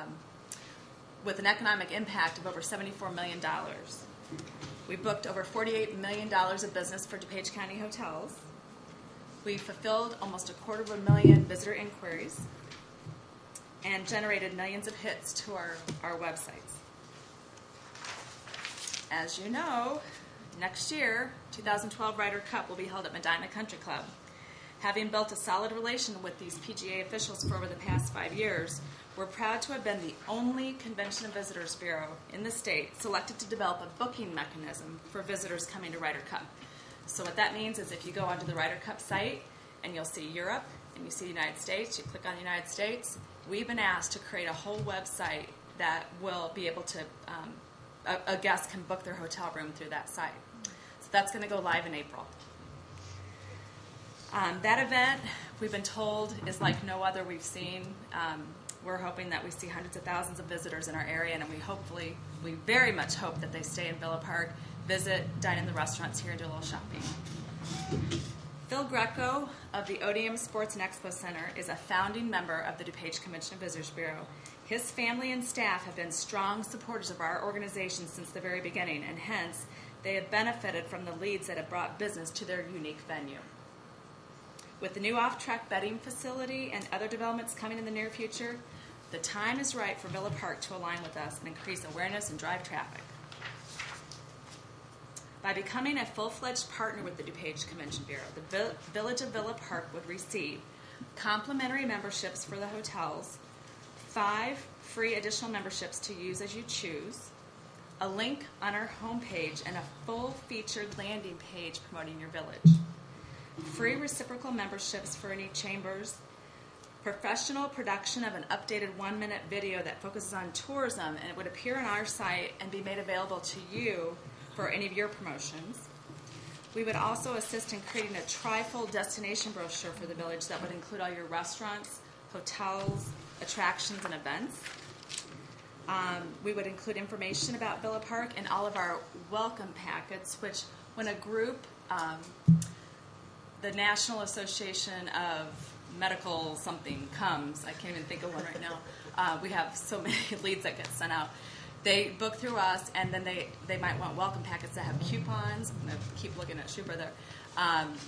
with an economic impact of over $74 million. We booked over $48 million of business for DuPage County hotels. We fulfilled almost 250,000 visitor inquiries and generated millions of hits to our websites. As you know, next year, 2012 Ryder Cup will be held at Medina Country Club. Having built a solid relation with these PGA officials for over the past 5 years, we're proud to have been the only Convention and Visitors Bureau in the state selected to develop a booking mechanism for visitors coming to Ryder Cup. So what that means is if you go onto the Ryder Cup site and you'll see Europe and you see the United States, you click on the United States, we've been asked to create a whole website that will be able to, a guest can book their hotel room through that site. So that's going to go live in April. That event, we've been told, is like no other we've seen. We're hoping that we see hundreds of thousands of visitors in our area, and we very much hope that they stay in Villa Park, visit, dine in the restaurants here, and do a little shopping. Phil Greco of the Odeum Sports and Expo Center is a founding member of the DuPage Convention and Visitors Bureau. His family and staff have been strong supporters of our organization since the very beginning, and hence, they have benefited from the leads that have brought business to their unique venue. With the new off-track betting facility and other developments coming in the near future, the time is right for Villa Park to align with us and increase awareness and drive traffic. By becoming a full-fledged partner with the DuPage Convention Bureau, the Village of Villa Park would receive complimentary memberships for the hotels, 5 free additional memberships to use as you choose, a link on our homepage, and a full-featured landing page promoting your village. Free reciprocal memberships for any chambers, professional production of an updated 1-minute video that focuses on tourism, and it would appear on our site and be made available to you for any of your promotions. We would also assist in creating a trifold destination brochure for the village that would include all your restaurants, hotels, attractions, and events. We would include information about Villa Park in all of our welcome packets, which when a group, the National Association of Medical something comes, I can't even think of one right now, we have so many leads that get sent out. They book through us, and then they might want welcome packets that have coupons. I'm going to keep looking at Schuber there.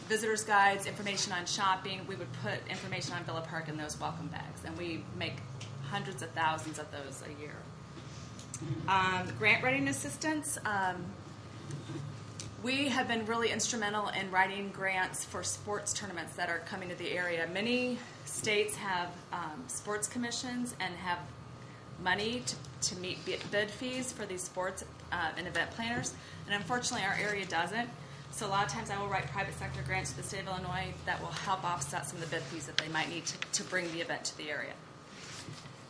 Visitors guides, information on shopping. We would put information on Villa Park in those welcome bags, and we make hundreds of thousands of those a year. Grant writing assistance. We have been really instrumental in writing grants for sports tournaments that are coming to the area. Many states have sports commissions and have money to meet bid fees for these sports and event planners, and unfortunately our area doesn't. So a lot of times I will write private sector grants to the state of Illinois that will help offset some of the bid fees that they might need to bring the event to the area.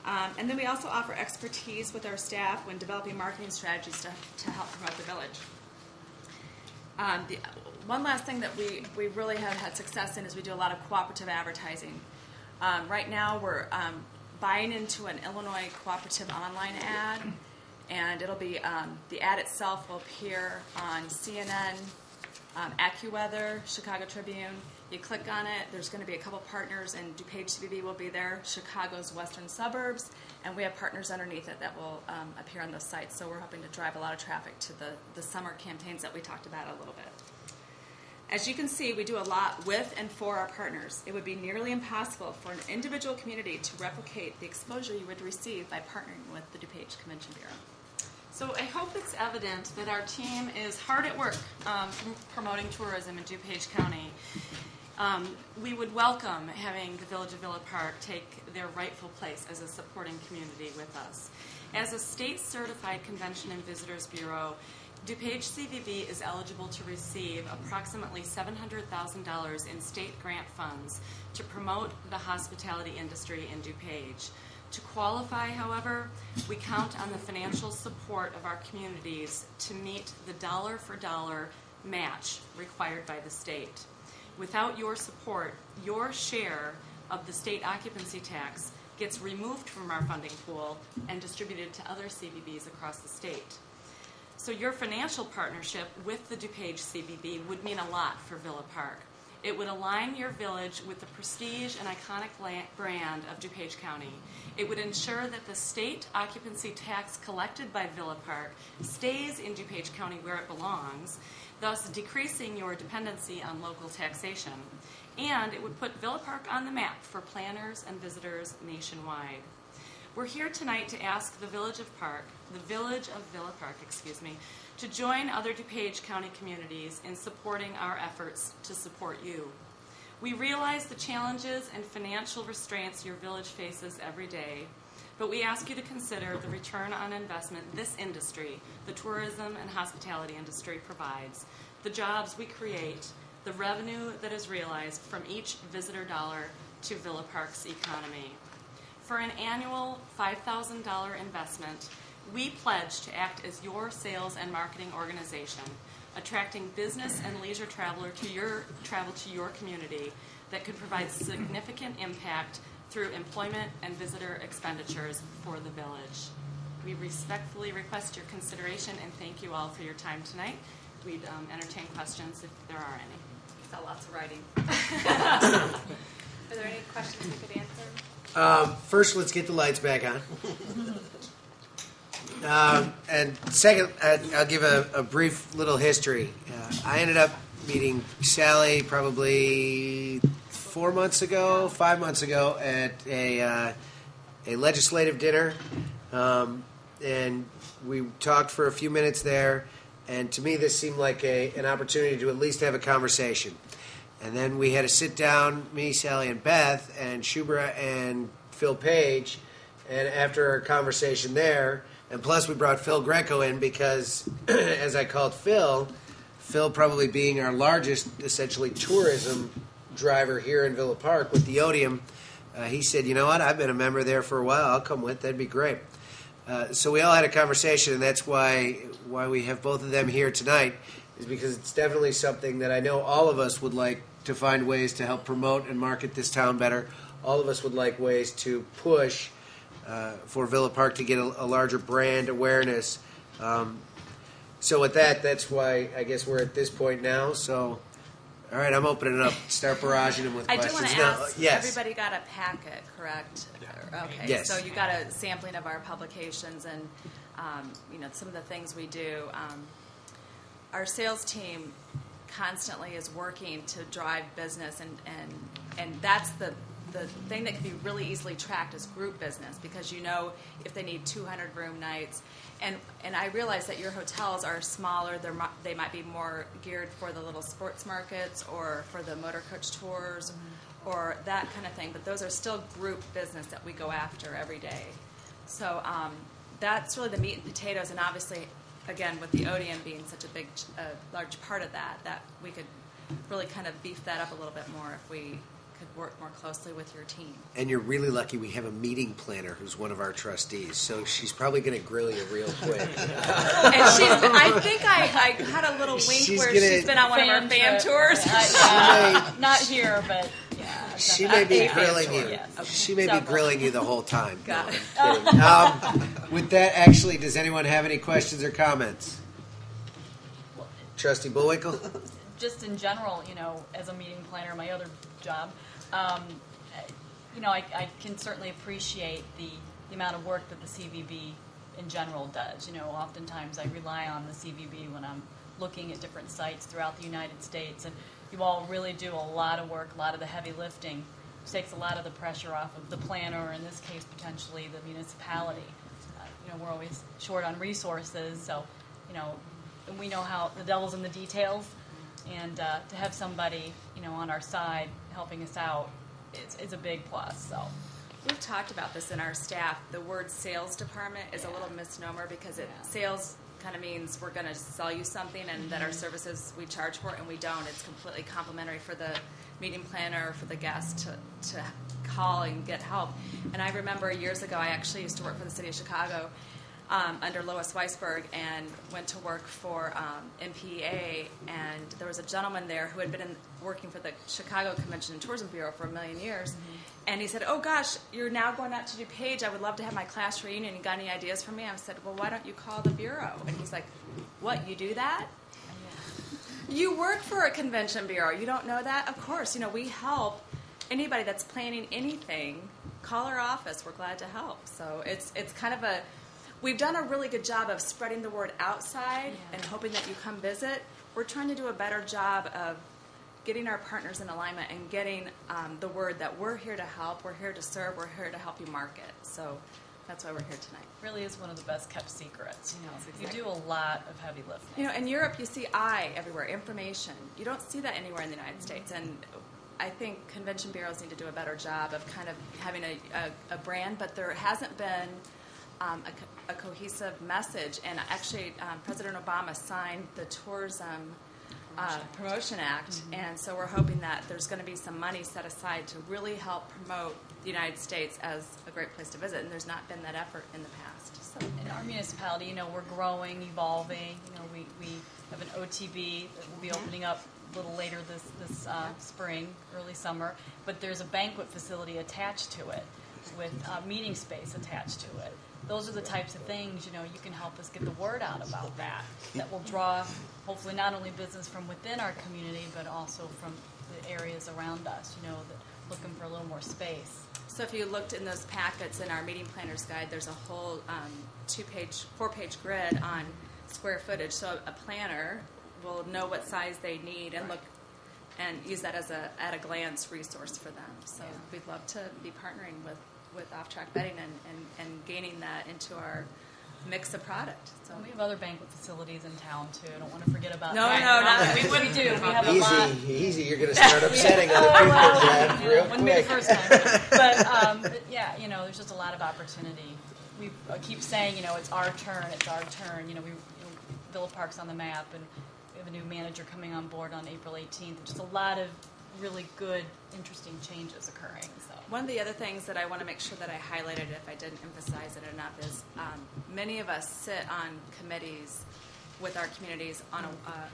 And then we also offer expertise with our staff when developing marketing strategies to help promote the village. One last thing that we really have had success in is we do a lot of cooperative advertising. Right now we're buying into an Illinois cooperative online ad, and it'll be the ad itself will appear on CNN, AccuWeather, Chicago Tribune. You click on it, there's going to be a couple partners, and DuPage CVB will be there, Chicago's western suburbs, and we have partners underneath it that will appear on those sites. So we're hoping to drive a lot of traffic to the summer campaigns that we talked about a little bit. As you can see, we do a lot with and for our partners. It would be nearly impossible for an individual community to replicate the exposure you would receive by partnering with the DuPage Convention Bureau. So I hope it's evident that our team is hard at work promoting tourism in DuPage County. We would welcome having the Village of Villa Park take their rightful place as a supporting community with us. As a state-certified Convention and Visitors Bureau, DuPage CVB is eligible to receive approximately $700,000 in state grant funds to promote the hospitality industry in DuPage. To qualify, however, we count on the financial support of our communities to meet the dollar-for-dollar match required by the state. Without your support, your share of the state occupancy tax gets removed from our funding pool and distributed to other CVBs across the state. So your financial partnership with the DuPage CVB would mean a lot for Villa Park. It would align your village with the prestige and iconic brand of DuPage County. It would ensure that the state occupancy tax collected by Villa Park stays in DuPage County where it belongs, thus decreasing your dependency on local taxation. And it would put Villa Park on the map for planners and visitors nationwide. We're here tonight to ask the Village of Villa Park, to join other DuPage County communities in supporting our efforts to support you. We realize the challenges and financial restraints your village faces every day, but we ask you to consider the return on investment this industry, the tourism and hospitality industry, provides, the jobs we create, the revenue that is realized from each visitor dollar to Villa Park's economy. For an annual $5,000 investment, we pledge to act as your sales and marketing organization, attracting business and leisure travel to your community that could provide significant impact through employment and visitor expenditures for the village. We respectfully request your consideration and thank you all for your time tonight. We'd entertain questions if there are any. Saw lots of writing. Are there any questions we could answer? First, let's get the lights back on. And second, I'll give a brief little history. I ended up meeting Sally probably 5 months ago, at a legislative dinner, and we talked for a few minutes there. And to me, this seemed like an opportunity to at least have a conversation. And then we had to sit down, me, Sally, and Beth, and Shubra and Phil Page. And after our conversation there, and plus we brought Phil Greco in because, as I called Phil probably being our largest, essentially, tourism driver here in Villa Park with the Odeum, he said, you know what, I've been a member there for a while. I'll come with. That'd be great. So we all had a conversation, and that's why we have both of them here tonight, is because it's definitely something that I know all of us would like to find ways to help promote and market this town better. All of us would like ways to push for Villa Park to get a larger brand awareness. So with that, that's why I guess we're at this point now. So, all right, I'm opening it up. Start barraging them with questions. I do want to ask, yes. Everybody got a packet, correct? Yeah. Okay, yes. So you got a sampling of our publications and some of the things we do. Our sales team constantly is working to drive business, and that's the thing that can be really easily tracked is group business, because if they need 200 room nights, and I realize that your hotels are smaller. They might be more geared for the little sports markets or for the motor coach tours or that kind of thing, but those are still group business that we go after every day. So that's really the meat and potatoes, and obviously, again, with the Odeum being such a large part of that we could really kind of beef that up a little bit more if we could work more closely with your team. And you're really lucky we have a meeting planner who's one of our trustees, so she's probably going to grill you real quick. And I think I had a little wink she's been on one of our fan tours. Not here, but yeah. She may be grilling you. Yes. Okay. She may be grilling you the whole time. Got it. With that, actually, does anyone have any questions or comments? Trustee Bullwinkle? just in general, as a meeting planner, my other job, I can certainly appreciate the amount of work that the CVB in general does. Oftentimes I rely on the CVB when I'm looking at different sites throughout the United States, and you all really do a lot of work, a lot of the heavy lifting, which takes a lot of the pressure off of the planner, or in this case, potentially the municipality. We're always short on resources, so, and we know how the devil's in the details, and to have somebody, on our side helping us out, it's a big plus, so. We've talked about this in our staff. The word sales department is a little misnomer because sales kind of means we're going to sell you something and that our services we charge for, and we don't. It's completely complimentary for the meeting planner or for the guest to call and get help. And I remember years ago, I actually used to work for the city of Chicago under Lois Weisberg, and went to work for MPA, and there was a gentleman there who had been working for the Chicago Convention and Tourism Bureau for 1,000,000 years. And he said, "Oh gosh, you're now going out to DuPage. I would love to have my class reunion. You got any ideas for me?" I said, "Well, why don't you call the Bureau?" And he's like, "What, you do that? You work for a convention bureau. You don't know that?" Of course, we help anybody that's planning anything. Call our office. We're glad to help. So it's kind of we've done a really good job of spreading the word outside and hoping that you come visit. We're trying to do a better job of getting our partners in alignment and getting the word that we're here to help, we're here to serve, we're here to help you market. So that's why we're here tonight. Really is one of the best kept secrets. Exactly. You do a lot of heavy lifting. In Europe, you see everywhere, information. You don't see that anywhere in the United States. And I think convention bureaus need to do a better job of kind of having a brand, but there hasn't been a cohesive message. And actually, President Obama signed the Tourism Promotion Act, and so we're hoping that there's going to be some money set aside to really help promote the United States as a great place to visit, and there's not been that effort in the past. So in our municipality, we're growing, evolving. We have an OTB that will be opening up a little later this spring, early summer, but there's a banquet facility attached to it with meeting space attached to it. Those are the types of things, you can help us get the word out about that will draw, hopefully, not only business from within our community, but also from the areas around us, that looking for a little more space. So if you looked in those packets in our meeting planner's guide, there's a whole 4-page grid on square footage. So a planner will know what size they need and look and use that as a at-a-glance resource for them. So we'd love to be partnering with off-track betting and gaining that into our mix of product. So we have other banquet facilities in town too. I don't want to forget about No, that. we We do. We have a lot. Easy. You're going to start upsetting other people, Brad, real Wouldn't be the quick. first time. But there's just a lot of opportunity. We keep saying, it's our turn. It's our turn. Villa Park's on the map, and we have a new manager coming on board on April 18th. Just a lot of really good, interesting changes occurring. So one of the other things that I want to make sure that I highlighted, if I didn't emphasize it enough, is many of us sit on committees with our communities on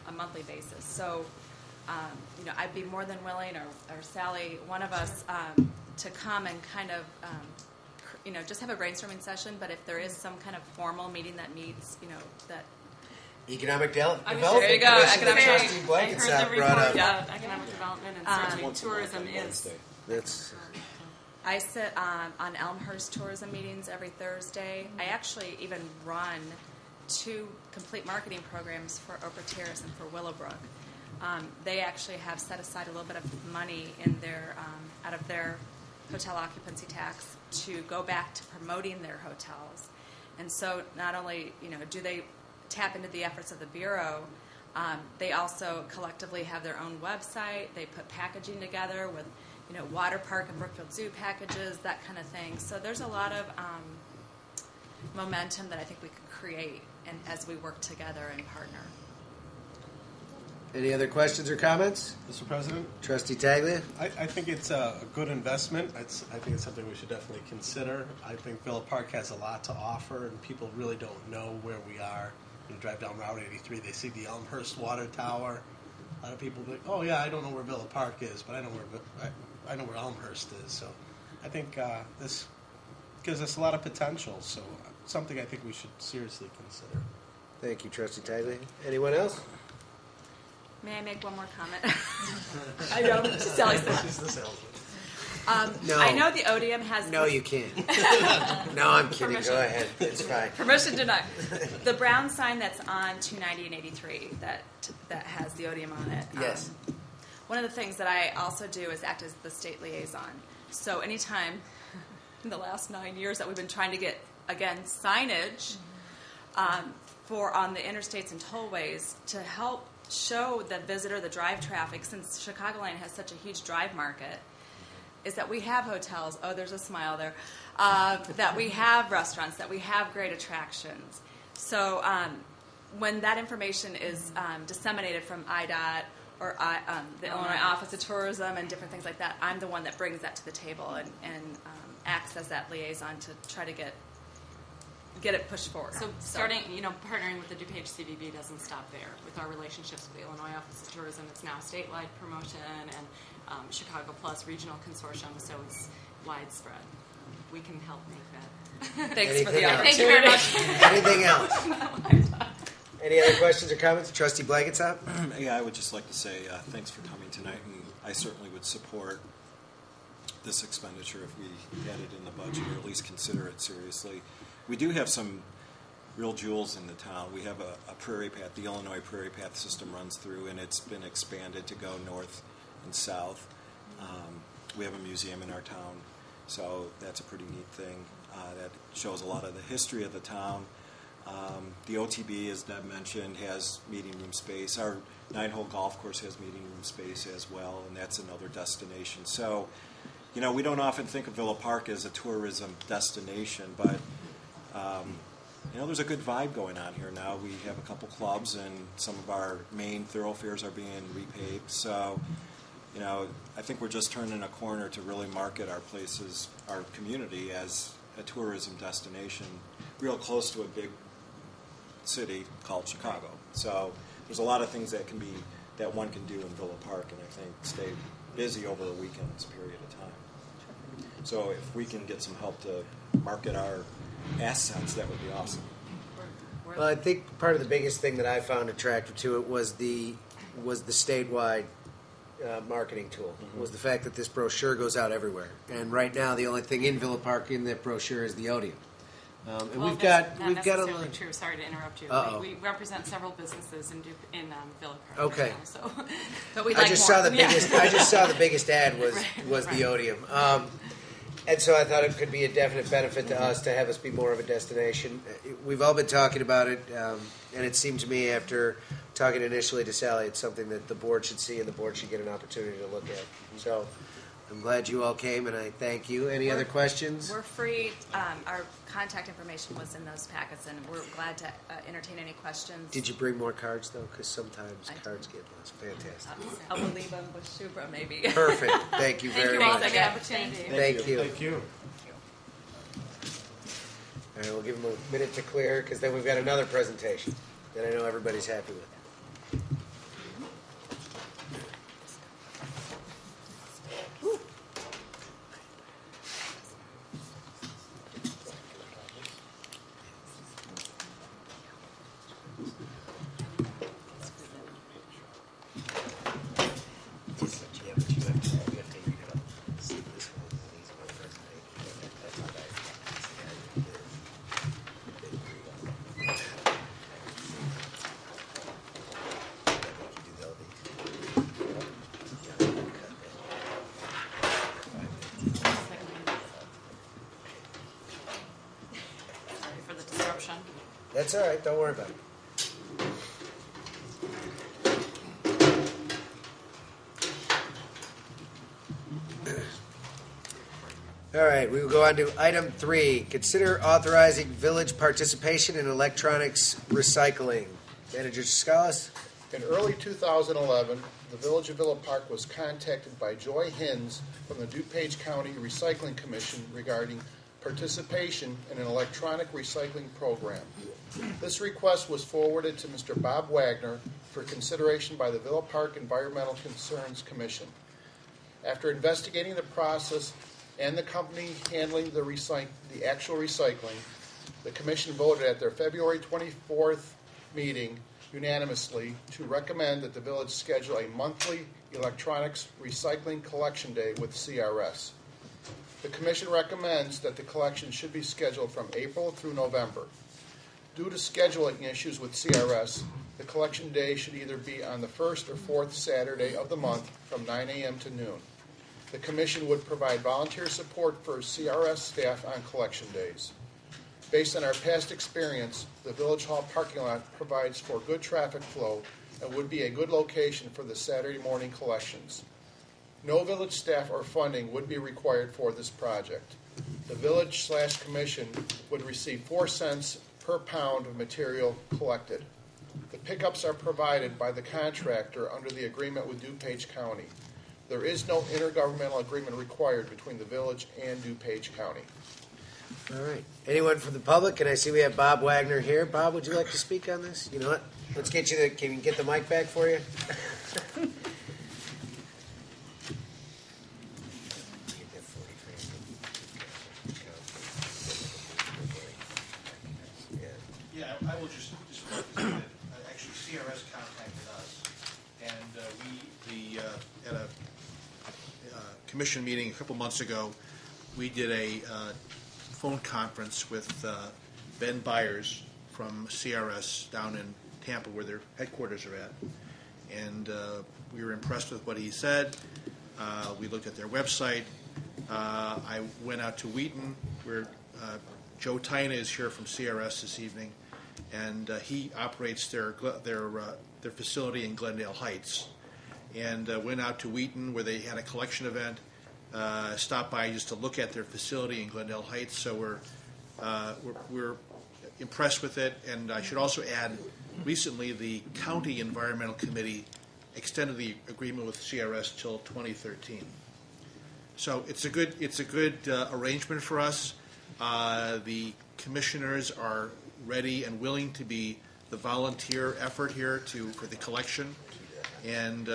a monthly basis. So, I'd be more than willing, or Sally, one of us, to come and kind of, just have a brainstorming session. But if there is some kind of formal meeting that meets, that. Economic Development. There you go. Economic Trustee Blankenship brought up. Yeah, economic development and certainly tourism is. That's. I sit on Elmhurst tourism meetings every Thursday. I actually even run 2 complete marketing programs for Oprah Terrace and for Willowbrook. They actually have set aside a little bit of money in their out of their hotel occupancy tax to go back to promoting their hotels. And so not only do they tap into the efforts of the Bureau, they also collectively have their own website. They put packaging together with, Water Park and Brookfield Zoo packages, that kind of thing. So there's a lot of momentum that I think we could create as we work together and partner. Any other questions or comments? Mr. President? Trustee Taglia? I think it's a good investment. I think it's something we should definitely consider. I think Villa Park has a lot to offer, and people really don't know where we are. You drive down Route 83, they see the Elmhurst Water Tower. A lot of people think, "Oh yeah, I don't know where Villa Park is, but I know where Elmhurst is." So I think this gives us a lot of potential. So something I think we should seriously consider. Thank you, Trustee Taglia. Anyone else? May I make one more comment? I know, Sally said. She's the salesman. No. I know the Odium has. No, you can't. No, I'm kidding. Permission. Go ahead. It's fine. Permission denied. The brown sign that's on 290 and 83 that has the Odium on it. Yes. One of the things that I also do is act as the state liaison. So anytime in the last 9 years that we've been trying to get, again, signage for on the interstates and tollways to help show the visitor, the drive traffic, since Chicagoland has such a huge drive market, is that we have hotels, oh, there's a smile there, that we have restaurants, that we have great attractions. So when that information is disseminated from IDOT or the Illinois Office of Tourism and different things like that, I'm the one that brings that to the table and acts as that liaison to try to get it pushed forward. So starting, partnering with the DuPage CVB doesn't stop there. With our relationships with the Illinois Office of Tourism, it's now statewide promotion and Chicago Plus Regional Consortium, so it's widespread. We can help make that. Thanks for the Anything opportunity. Thank you very much. Anything else? Any other questions or comments? Trustee Blanketsop? Yeah, I would just like to say thanks for coming tonight, and I certainly would support this expenditure if we had it in the budget, or at least consider it seriously. We do have some real jewels in the town. We have a prairie path. The Illinois Prairie Path system runs through, and it's been expanded to go north and south. We have a museum in our town, so that's a pretty neat thing. That shows a lot of the history of the town. The OTB, as Deb mentioned, has meeting room space. Our 9-hole golf course has meeting room space as well, and that's another destination. So, we don't often think of Villa Park as a tourism destination, but there's a good vibe going on here now. We have a couple clubs, and some of our main thoroughfares are being repaved. So, I think we're just turning a corner to really market our places, our community, as a tourism destination, real close to a big city called Chicago. So, there's a lot of things that one can do in Villa Park, and I think stay busy over a weekend's period of time. So, if we can get some help to market our assets, that would be awesome. Well, I think part of the biggest thing that I found attractive to it was the statewide marketing tool. Was the fact that this brochure goes out everywhere, and right now the only thing in Villa Park in that brochure is the Odium. And Well, we've that's got not necessarily a true. Sorry to interrupt you. Uh-oh. We represent several businesses in Villa Park. Okay. Right now, so. But we'd I like just more. saw the biggest. I just saw the biggest ad was Right. the Odium, and so I thought it could be a definite benefit to us to have us be more of a destination. We've all been talking about it, and it seemed to me after talking initially to Sally, it's something that the board should see and the board should get an opportunity to look at. So I'm glad you all came, and I thank you. Any other questions? We're free. Our contact information was in those packets, and we're glad to entertain any questions. Did you bring more cards though? Because sometimes I did. cards get lost. Fantastic. I will leave them with Shubra, maybe. Perfect. Thank you very Thank you all much. for the opportunity. Thank you. Thank you. All right, we'll give them a minute to clear because then we've got another presentation that I know everybody's happy with. Sorry for the disruption. That's all right. Don't worry about it. All right, we will go on to item 3. Consider authorizing village participation in electronics recycling. Manager Scalise? In early 2011, the Village of Villa Park was contacted by Joy Hins from the DuPage County Recycling Commission regarding participation in an electronic recycling program. This request was forwarded to Mr. Bob Wagner for consideration by the Villa Park Environmental Concerns Commission. After investigating the process and the company handling the actual recycling, the commission voted at their February 24th meeting unanimously to recommend that the village schedule a monthly electronics recycling collection day with CRS. The commission recommends that the collection should be scheduled from April through November. Due to scheduling issues with CRS, the collection day should either be on the first or fourth Saturday of the month from 9 a.m. to noon. The commission would provide volunteer support for CRS staff on collection days. Based on our past experience, the Village Hall parking lot provides for good traffic flow and would be a good location for the Saturday morning collections. No village staff or funding would be required for this project. The village/commission would receive 4 cents per pound of material collected. The pickups are provided by the contractor under the agreement with DuPage County. There is no intergovernmental agreement required between the village and DuPage County. All right. Anyone from the public? And I see we have Bob Wagner here. Bob, would you like to speak on this? You know what? Let's get you can we get the mic back for you? Yeah, I will just say that actually CRS contacted us, and at a commission meeting a couple months ago, we did a phone conference with Ben Byers from CRS down in Tampa, where their headquarters are at, and we were impressed with what he said. We looked at their website. I went out to Wheaton, where Joe Tyna is here from CRS this evening, and he operates their facility in Glendale Heights. And went out to Wheaton, where they had a collection event. Stopped by just to look at their facility in Glendale Heights. So we're impressed with it. And I should also add, recently the County Environmental Committee extended the agreement with CRS till 2013. So it's a good arrangement for us. The commissioners are ready and willing to be the volunteer effort here for the collection. And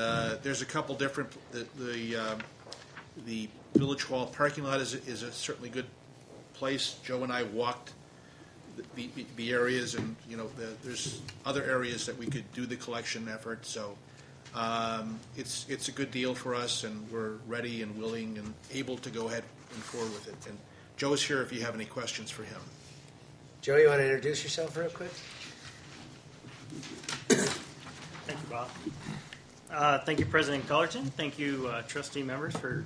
there's a couple different. The Village Hall parking lot is a certainly good place. Joe and I walked the areas, and there's other areas that we could do the collection effort. So it's a good deal for us, and we're ready and willing and able to go ahead and forward with it. And Joe's here if you have any questions for him. Joe, you want to introduce yourself real quick? Thank you, Bob. Thank you, President Cullerton. Thank you, trustee members, for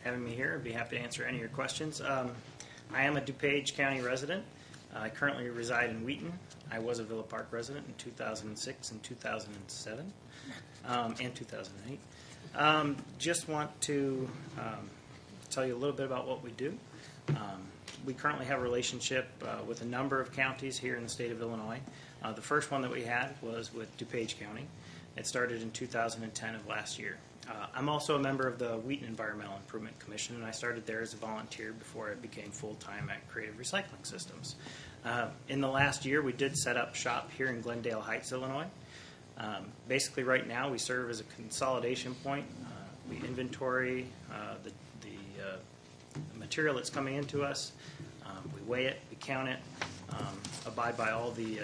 having me here. I'd be happy to answer any of your questions. I am a DuPage County resident. I currently reside in Wheaton. I was a Villa Park resident in 2006 and 2007 and 2008. Just want to tell you a little bit about what we do. We currently have a relationship with a number of counties here in the state of Illinois. The first one that we had was with DuPage County. It started in 2010 of last year. I'm also a member of the Wheaton Environmental Improvement Commission, and I started there as a volunteer before I became full-time at Creative Recycling Systems. In the last year, we did set up shop here in Glendale Heights, Illinois. Basically, right now, we serve as a consolidation point. We inventory the material that's coming into us. We weigh it, we count it, abide by all the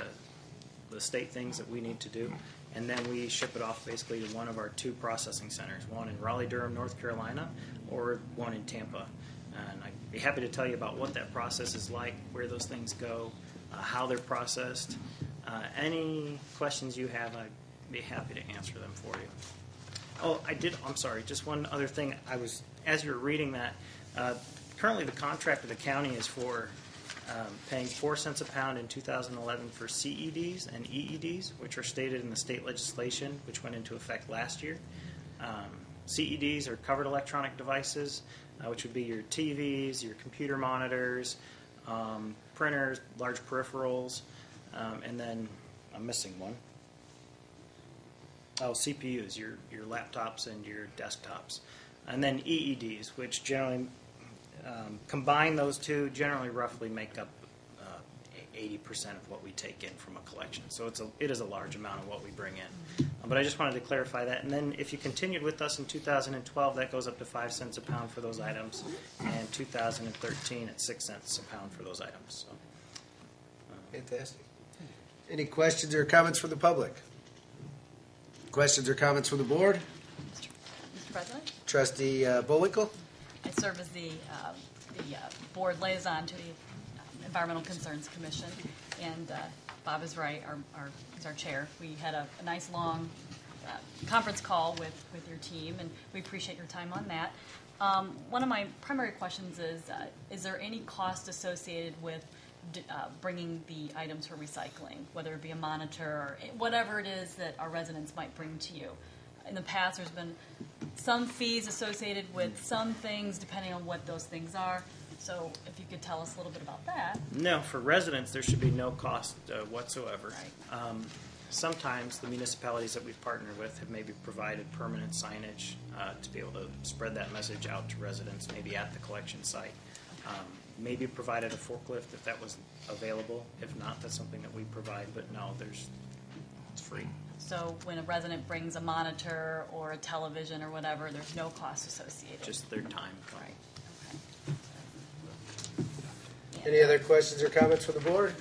state things that we need to do. And then we ship it off basically to one of our 2 processing centers, one in Raleigh-Durham, North Carolina, or one in Tampa. And I'd be happy to tell you about what that process is like, where those things go, how they're processed. Any questions you have, I'd be happy to answer them for you. Oh, I'm sorry, just one other thing. As you were reading that, currently the contract with the county is for paying 4 cents a pound in 2011 for CEDs and EEDs, which are stated in the state legislation, which went into effect last year. CEDs are covered electronic devices, which would be your TVs, your computer monitors, printers, large peripherals, and then I'm missing one. Oh, CPUs, your laptops and your desktops. And then EEDs, which generally combine those two, generally roughly make up 80% of what we take in from a collection. So it is a large amount of what we bring in. But I just wanted to clarify that. And then if you continued with us in 2012, that goes up to 5 cents a pound for those items. And 2013 at 6 cents a pound for those items. So, fantastic. Any questions or comments from the public? Questions or comments from the board? Mr. President, Trustee Bullwinkle? I serve as the board liaison to the Environmental Concerns Commission, and Bob is right, he's our chair. We had a nice long conference call with your team, and we appreciate your time on that. One of my primary questions is there any cost associated with bringing the items for recycling, whether it be a monitor or whatever it is that our residents might bring to you? In the past, there's been some fees associated with some things, depending on what those things are. So if you could tell us a little bit about that. No, for residents, there should be no cost whatsoever. Right. Sometimes the municipalities that we've partnered with have maybe provided permanent signage to be able to spread that message out to residents, maybe at the collection site. Maybe provided a forklift if that was available. If not, that's something that we provide. But no, it's free. So when a resident brings a monitor or a television or whatever, there's no cost associated. Just their time. Right. Any other questions or comments from the board?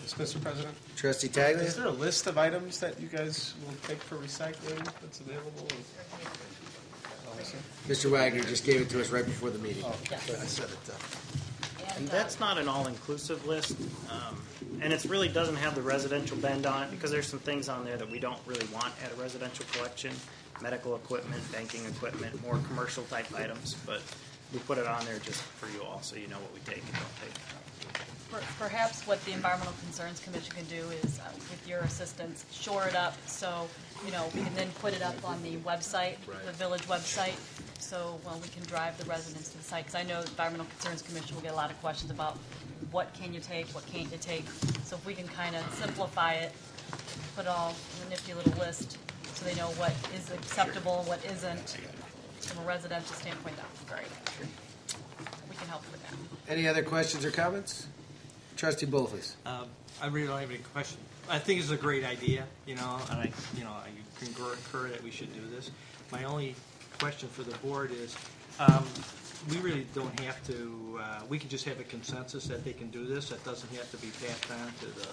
Yes, Mr. President. Trustee Taglia? Is there a list of items that you guys will take for recycling that's available? Mr. Wagner just gave it to us right before the meeting. Oh, Yes. I said it. And that's not an all-inclusive list, and it really doesn't have the residential bend on it because there's some things on there that we don't really want at a residential collection, medical equipment, banking equipment, more commercial-type items, but we put it on there just for you all so you know what we take and don't take. Perhaps what the Environmental Concerns Commission can do is, with your assistance, shore it up so, we can then put it up on the website, the village website, so, we can drive the residents to the site. Because I know the Environmental Concerns Commission will get a lot of questions about what can you take, what can't you take. So if we can kind of simplify it, put it all in a nifty little list so they know what is acceptable, what isn't, from a residential standpoint, that would be great. We can help with that. Any other questions or comments? Trustee Bullfuss? I really don't have any question. I think it's a great idea, and I concur that we should do this. My only question for the board is, we really don't have to, we can just have a consensus that they can do this. That doesn't have to be passed on to the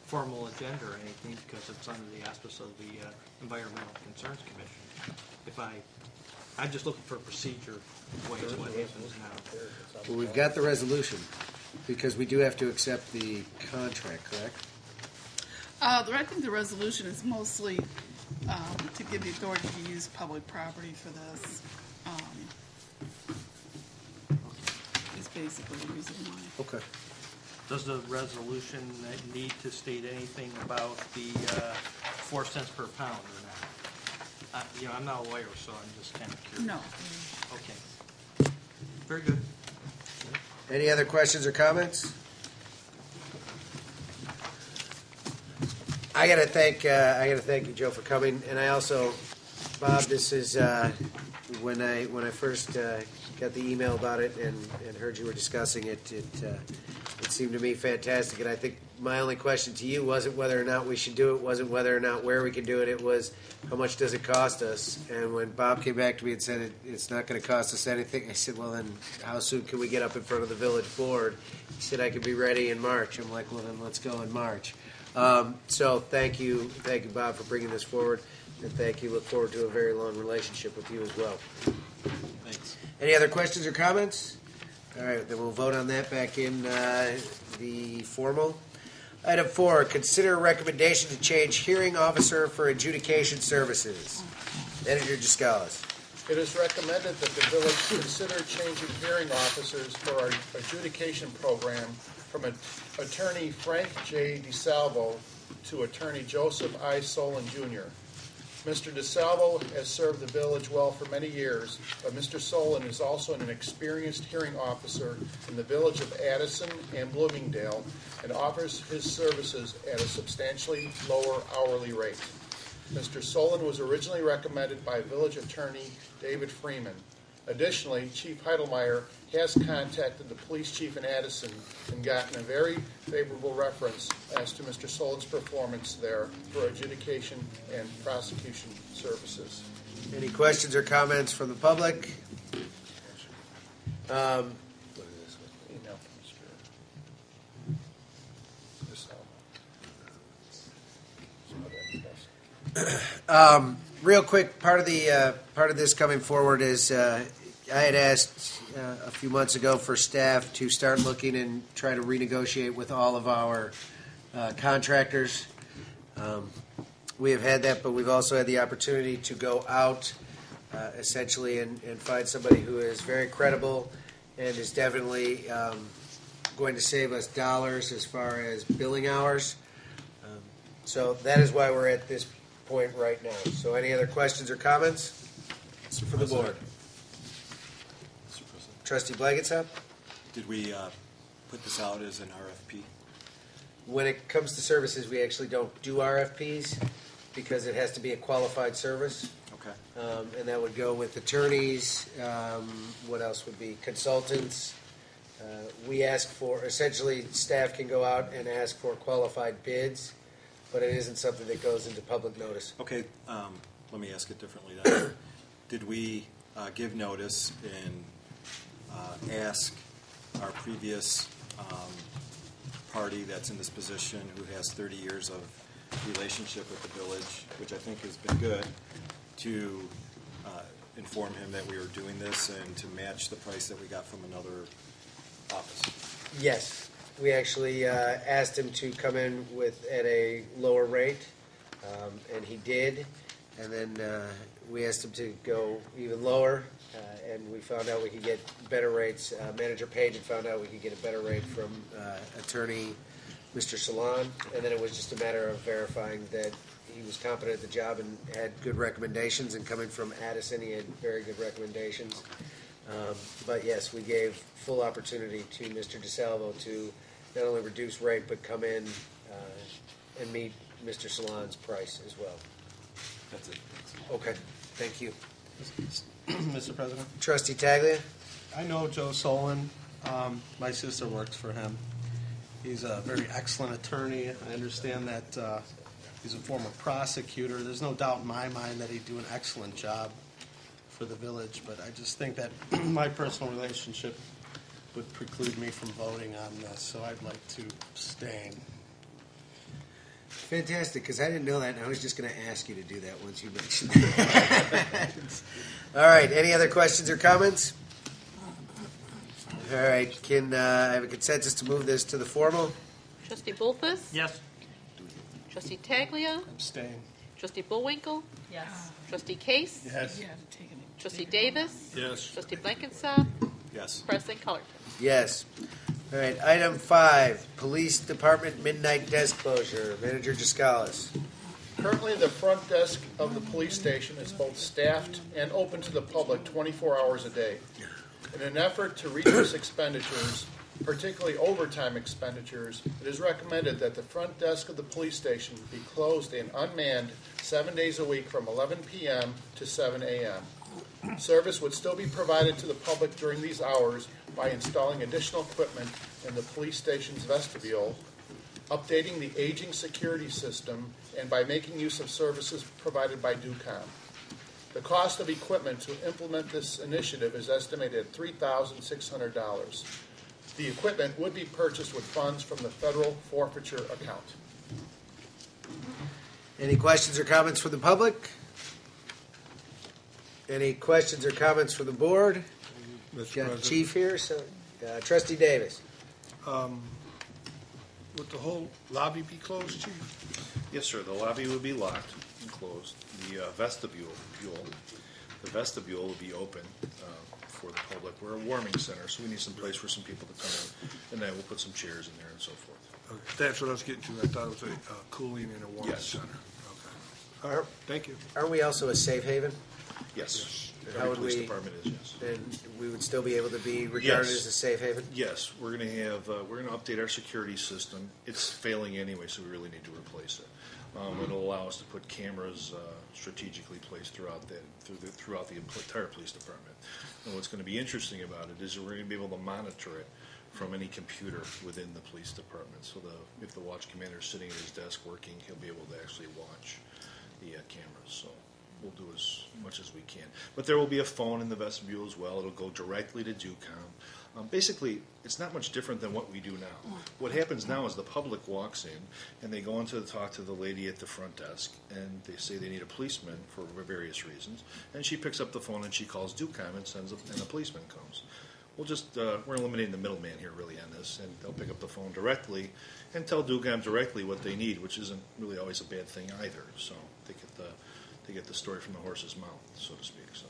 formal agenda or anything because it's under the auspice of the Environmental Concerns Commission. I'm just looking for a procedure way it's what happens now. Well, we've got the resolution because we do have to accept the contract, correct? I think the resolution is mostly to give the authority to use public property for this. It's basically the reason why. Okay. Does the resolution need to state anything about the 4 cents per pound or not? I'm not a lawyer, so I'm just kind of curious. No. Okay. Very good. Any other questions or comments? I gotta thank you, Joe, for coming, and I also, Bob, this is when I first got the email about it and heard you were discussing it. It seemed to me fantastic, and I think my only question to you wasn't whether or not we should do it, wasn't whether or not where we can do it. It was how much does it cost us? And when Bob came back to me and said it's not going to cost us anything, I said, well, then how soon can we get up in front of the village board? He said I could be ready in March. I'm like, well, then let's go in March. So thank you, Bob, for bringing this forward, and thank you. Look forward to a very long relationship with you as well. Thanks. Any other questions or comments? All right, then we'll vote on that back in the formal. Item 4, consider a recommendation to change hearing officer for adjudication services. Manager Giscalis. It is recommended that the village consider changing hearing officers for our adjudication program from Attorney Frank J. DeSalvo to Attorney Joseph I. Solon, Jr. Mr. DeSalvo has served the village well for many years, but Mr. Solon is also an experienced hearing officer in the village of Addison and Bloomingdale and offers his services at a substantially lower hourly rate. Mr. Solon was originally recommended by village attorney David Freeman. Additionally, Chief Heidelmeyer has contacted the police chief in Addison and gotten a very favorable reference as to Mr. Solon's performance there for adjudication and prosecution services. Any questions or comments from the public? Email from Mr. DeSalvo. Real quick, part of this coming forward is I had asked a few months ago for staff to start looking and try to renegotiate with all of our contractors. We have had that, but we've also had the opportunity to go out essentially and find somebody who is very credible and is definitely going to save us dollars as far as billing hours. So that is why we're at this point right now. So any other questions or comments for the board? Mr. President. Trustee Blankenship? Did we put this out as an RFP? When it comes to services, we actually don't do RFPs because it has to be a qualified service. Okay. And that would go with attorneys. What else would be? Consultants. We ask for, essentially, staff can go out and ask for qualified bids, but it isn't something that goes into public notice. Okay, let me ask it differently then. Did we give notice and ask our previous party that's in this position who has 30 years of relationship with the village, which I think has been good, to inform him that we were doing this and to match the price that we got from another office? Yes. We actually asked him to come in at a lower rate, and he did. And then we asked him to go even lower, and we found out we could get better rates. Manager Page had found out we could get a better rate from attorney Mr. Salon, and then it was just a matter of verifying that he was competent at the job and had good recommendations. And coming from Addison, he had very good recommendations. But yes, we gave full opportunity to Mr. DeSalvo to not only reduce rate, but come in and meet Mr. Salon's price as well. That's it. Okay, thank you. Mr. President? Trustee Taglia? I know Joe Solon. My sister works for him. He's a very excellent attorney. I understand that he's a former prosecutor. There's no doubt in my mind that he'd do an excellent job for the village, but I just think that my personal relationship would preclude me from voting on this, so I'd like to abstain. Fantastic, because I didn't know that, and I was just going to ask you to do that once you mentioned that. All right, any other questions or comments? All right, can I have a consensus to move this to the formal? Trustee Bullfuss? Yes. Trustee Taglia? Abstain. Trustee Bullwinkle? Yes. Trustee Case? Yes. Trustee Davis? Yes. Trustee Blankenship? Yes. President Colleton? Yes. All right, item 5, Police Department midnight desk closure. Manager Giscalis. Currently, the front desk of the police station is both staffed and open to the public 24 hours a day. In an effort to reduce expenditures, particularly overtime expenditures, it is recommended that the front desk of the police station be closed and unmanned 7 days a week from 11 p.m. to 7 a.m. Service would still be provided to the public during these hours by installing additional equipment in the police station's vestibule, updating the aging security system, and by making use of services provided by DUCOM. The cost of equipment to implement this initiative is estimated at $3,600. The equipment would be purchased with funds from the federal forfeiture account. Any questions or comments from the public? Any questions or comments from the board? Mr. Got the President. chief here, so Trustee Davis. Would the whole lobby be closed, Chief? Yes, sir. The lobby would be locked and closed. The vestibule will be open for the public. We're a warming center, so we need some place for some people to come in, and then we'll put some chairs in there and so forth. Okay, that's what I was getting to. I thought it was a cooling and a warming Yes. center. Okay. Thank you. Aren't we also a safe haven? Yes. How Every would police we- department is, yes. And we would still be able to be regarded Yes. as a safe haven? Yes, we're going to have, we're going to update our security system. It's failing anyway, so we really need to replace it. It'll allow us to put cameras strategically placed throughout the entire police department. And what's going to be interesting about it is that we're going to be able to monitor it from any computer within the police department. So if the watch commander is sitting at his desk working, he'll be able to actually watch the cameras. So we'll do as much as we can. But there will be a phone in the vestibule as well. It'll go directly to DUCOM. Basically, it's not much different than what we do now. What happens now is the public walks in, and they go in to talk to the lady at the front desk, and they say they need a policeman for various reasons, and she picks up the phone and she calls DUCOM and and a policeman comes. We're eliminating the middleman here really on this, and they'll pick up the phone directly and tell DUCOM directly what they need, which isn't really always a bad thing either. So they get the story from the horse's mouth, so to speak. So.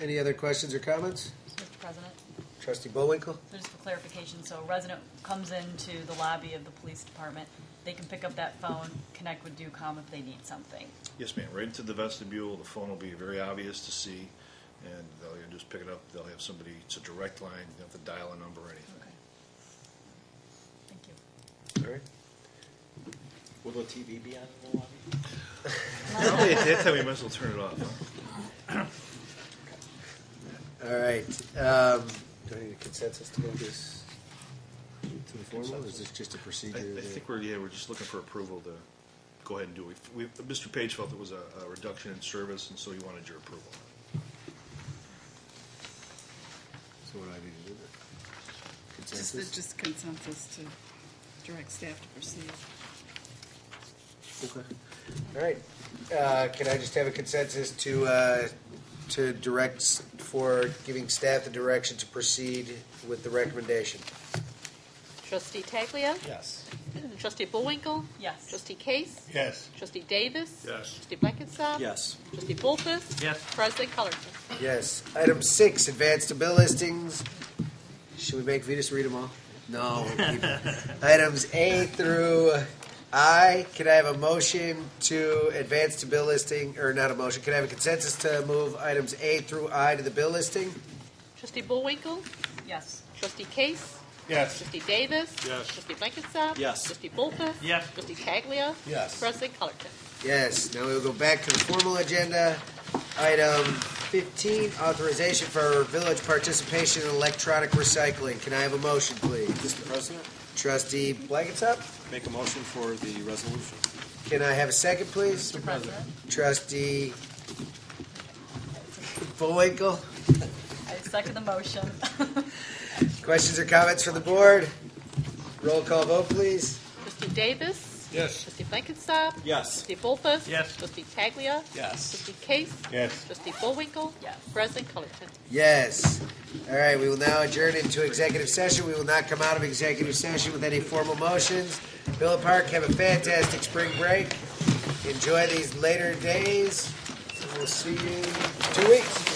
Any other questions or comments? Mr. President, Trustee Bullwinkle? so just for clarification, so a resident comes into the lobby of the police department, they can pick up that phone, connect with DUCOM if they need something. Yes, ma'am. Right into the vestibule. The phone will be very obvious to see, and they'll just pick it up. They'll have somebody. It's a direct line. You don't have to dial a number or anything. Okay. Thank you. All right. Will the TV be on in the lobby? Probably at that time we might as well turn it off. Huh? All right. Do I need a consensus to move this to the formal, or is this just a procedure? I think we're just looking for approval to go ahead and do it. Mr. Page felt it was a reduction in service, and so he wanted your approval. So what do I need to do then? Consensus? Just consensus to direct staff to proceed. Okay. All right. Can I just have a consensus to direct for giving staff the direction to proceed with the recommendation? Trustee Taglia? Yes. Trustee Bullwinkle? Yes. Trustee Case? Yes. Trustee Davis? Yes. Trustee Blankenship? Yes. Trustee Bolfus? Yes. President Colleton? Yes. Item 6, advance to bill listings. Should we make Vetus read them all? No. We'll keep it. Items A through I. Can I have a motion to advance to bill listing, or not a motion? Can I have a consensus to move items A through I to the bill listing? Trustee Bullwinkle? Yes. Trustee Case? Yes. Trustee Davis? Yes. Trustee Blankenship? Yes. Trustee Bolfus? Yes. Trustee Taglia? Yes. President Colleton? Yes. Now we will go back to the formal agenda. Item 15, authorization for village participation in electronic recycling. Can I have a motion, please? Mr. President, Trustee Blankenship? make a motion for the resolution. Can I have a second, please? Mr. President, Trustee Bullwinkle? I second the motion. Questions or comments from the board? Roll call vote, please. Trustee Davis? Yes. Trustee Blankenship? Yes. Trustee Bolfus? Yes. Trustee Taglia? Yes. Trustee Case? Yes. Trustee Bullwinkle? Yes. President Colleton? Yes. All right, we will now adjourn into executive session. We will not come out of executive session with any formal motions. Villa Park, have a fantastic spring break. Enjoy these later days. We'll see you in 2 weeks.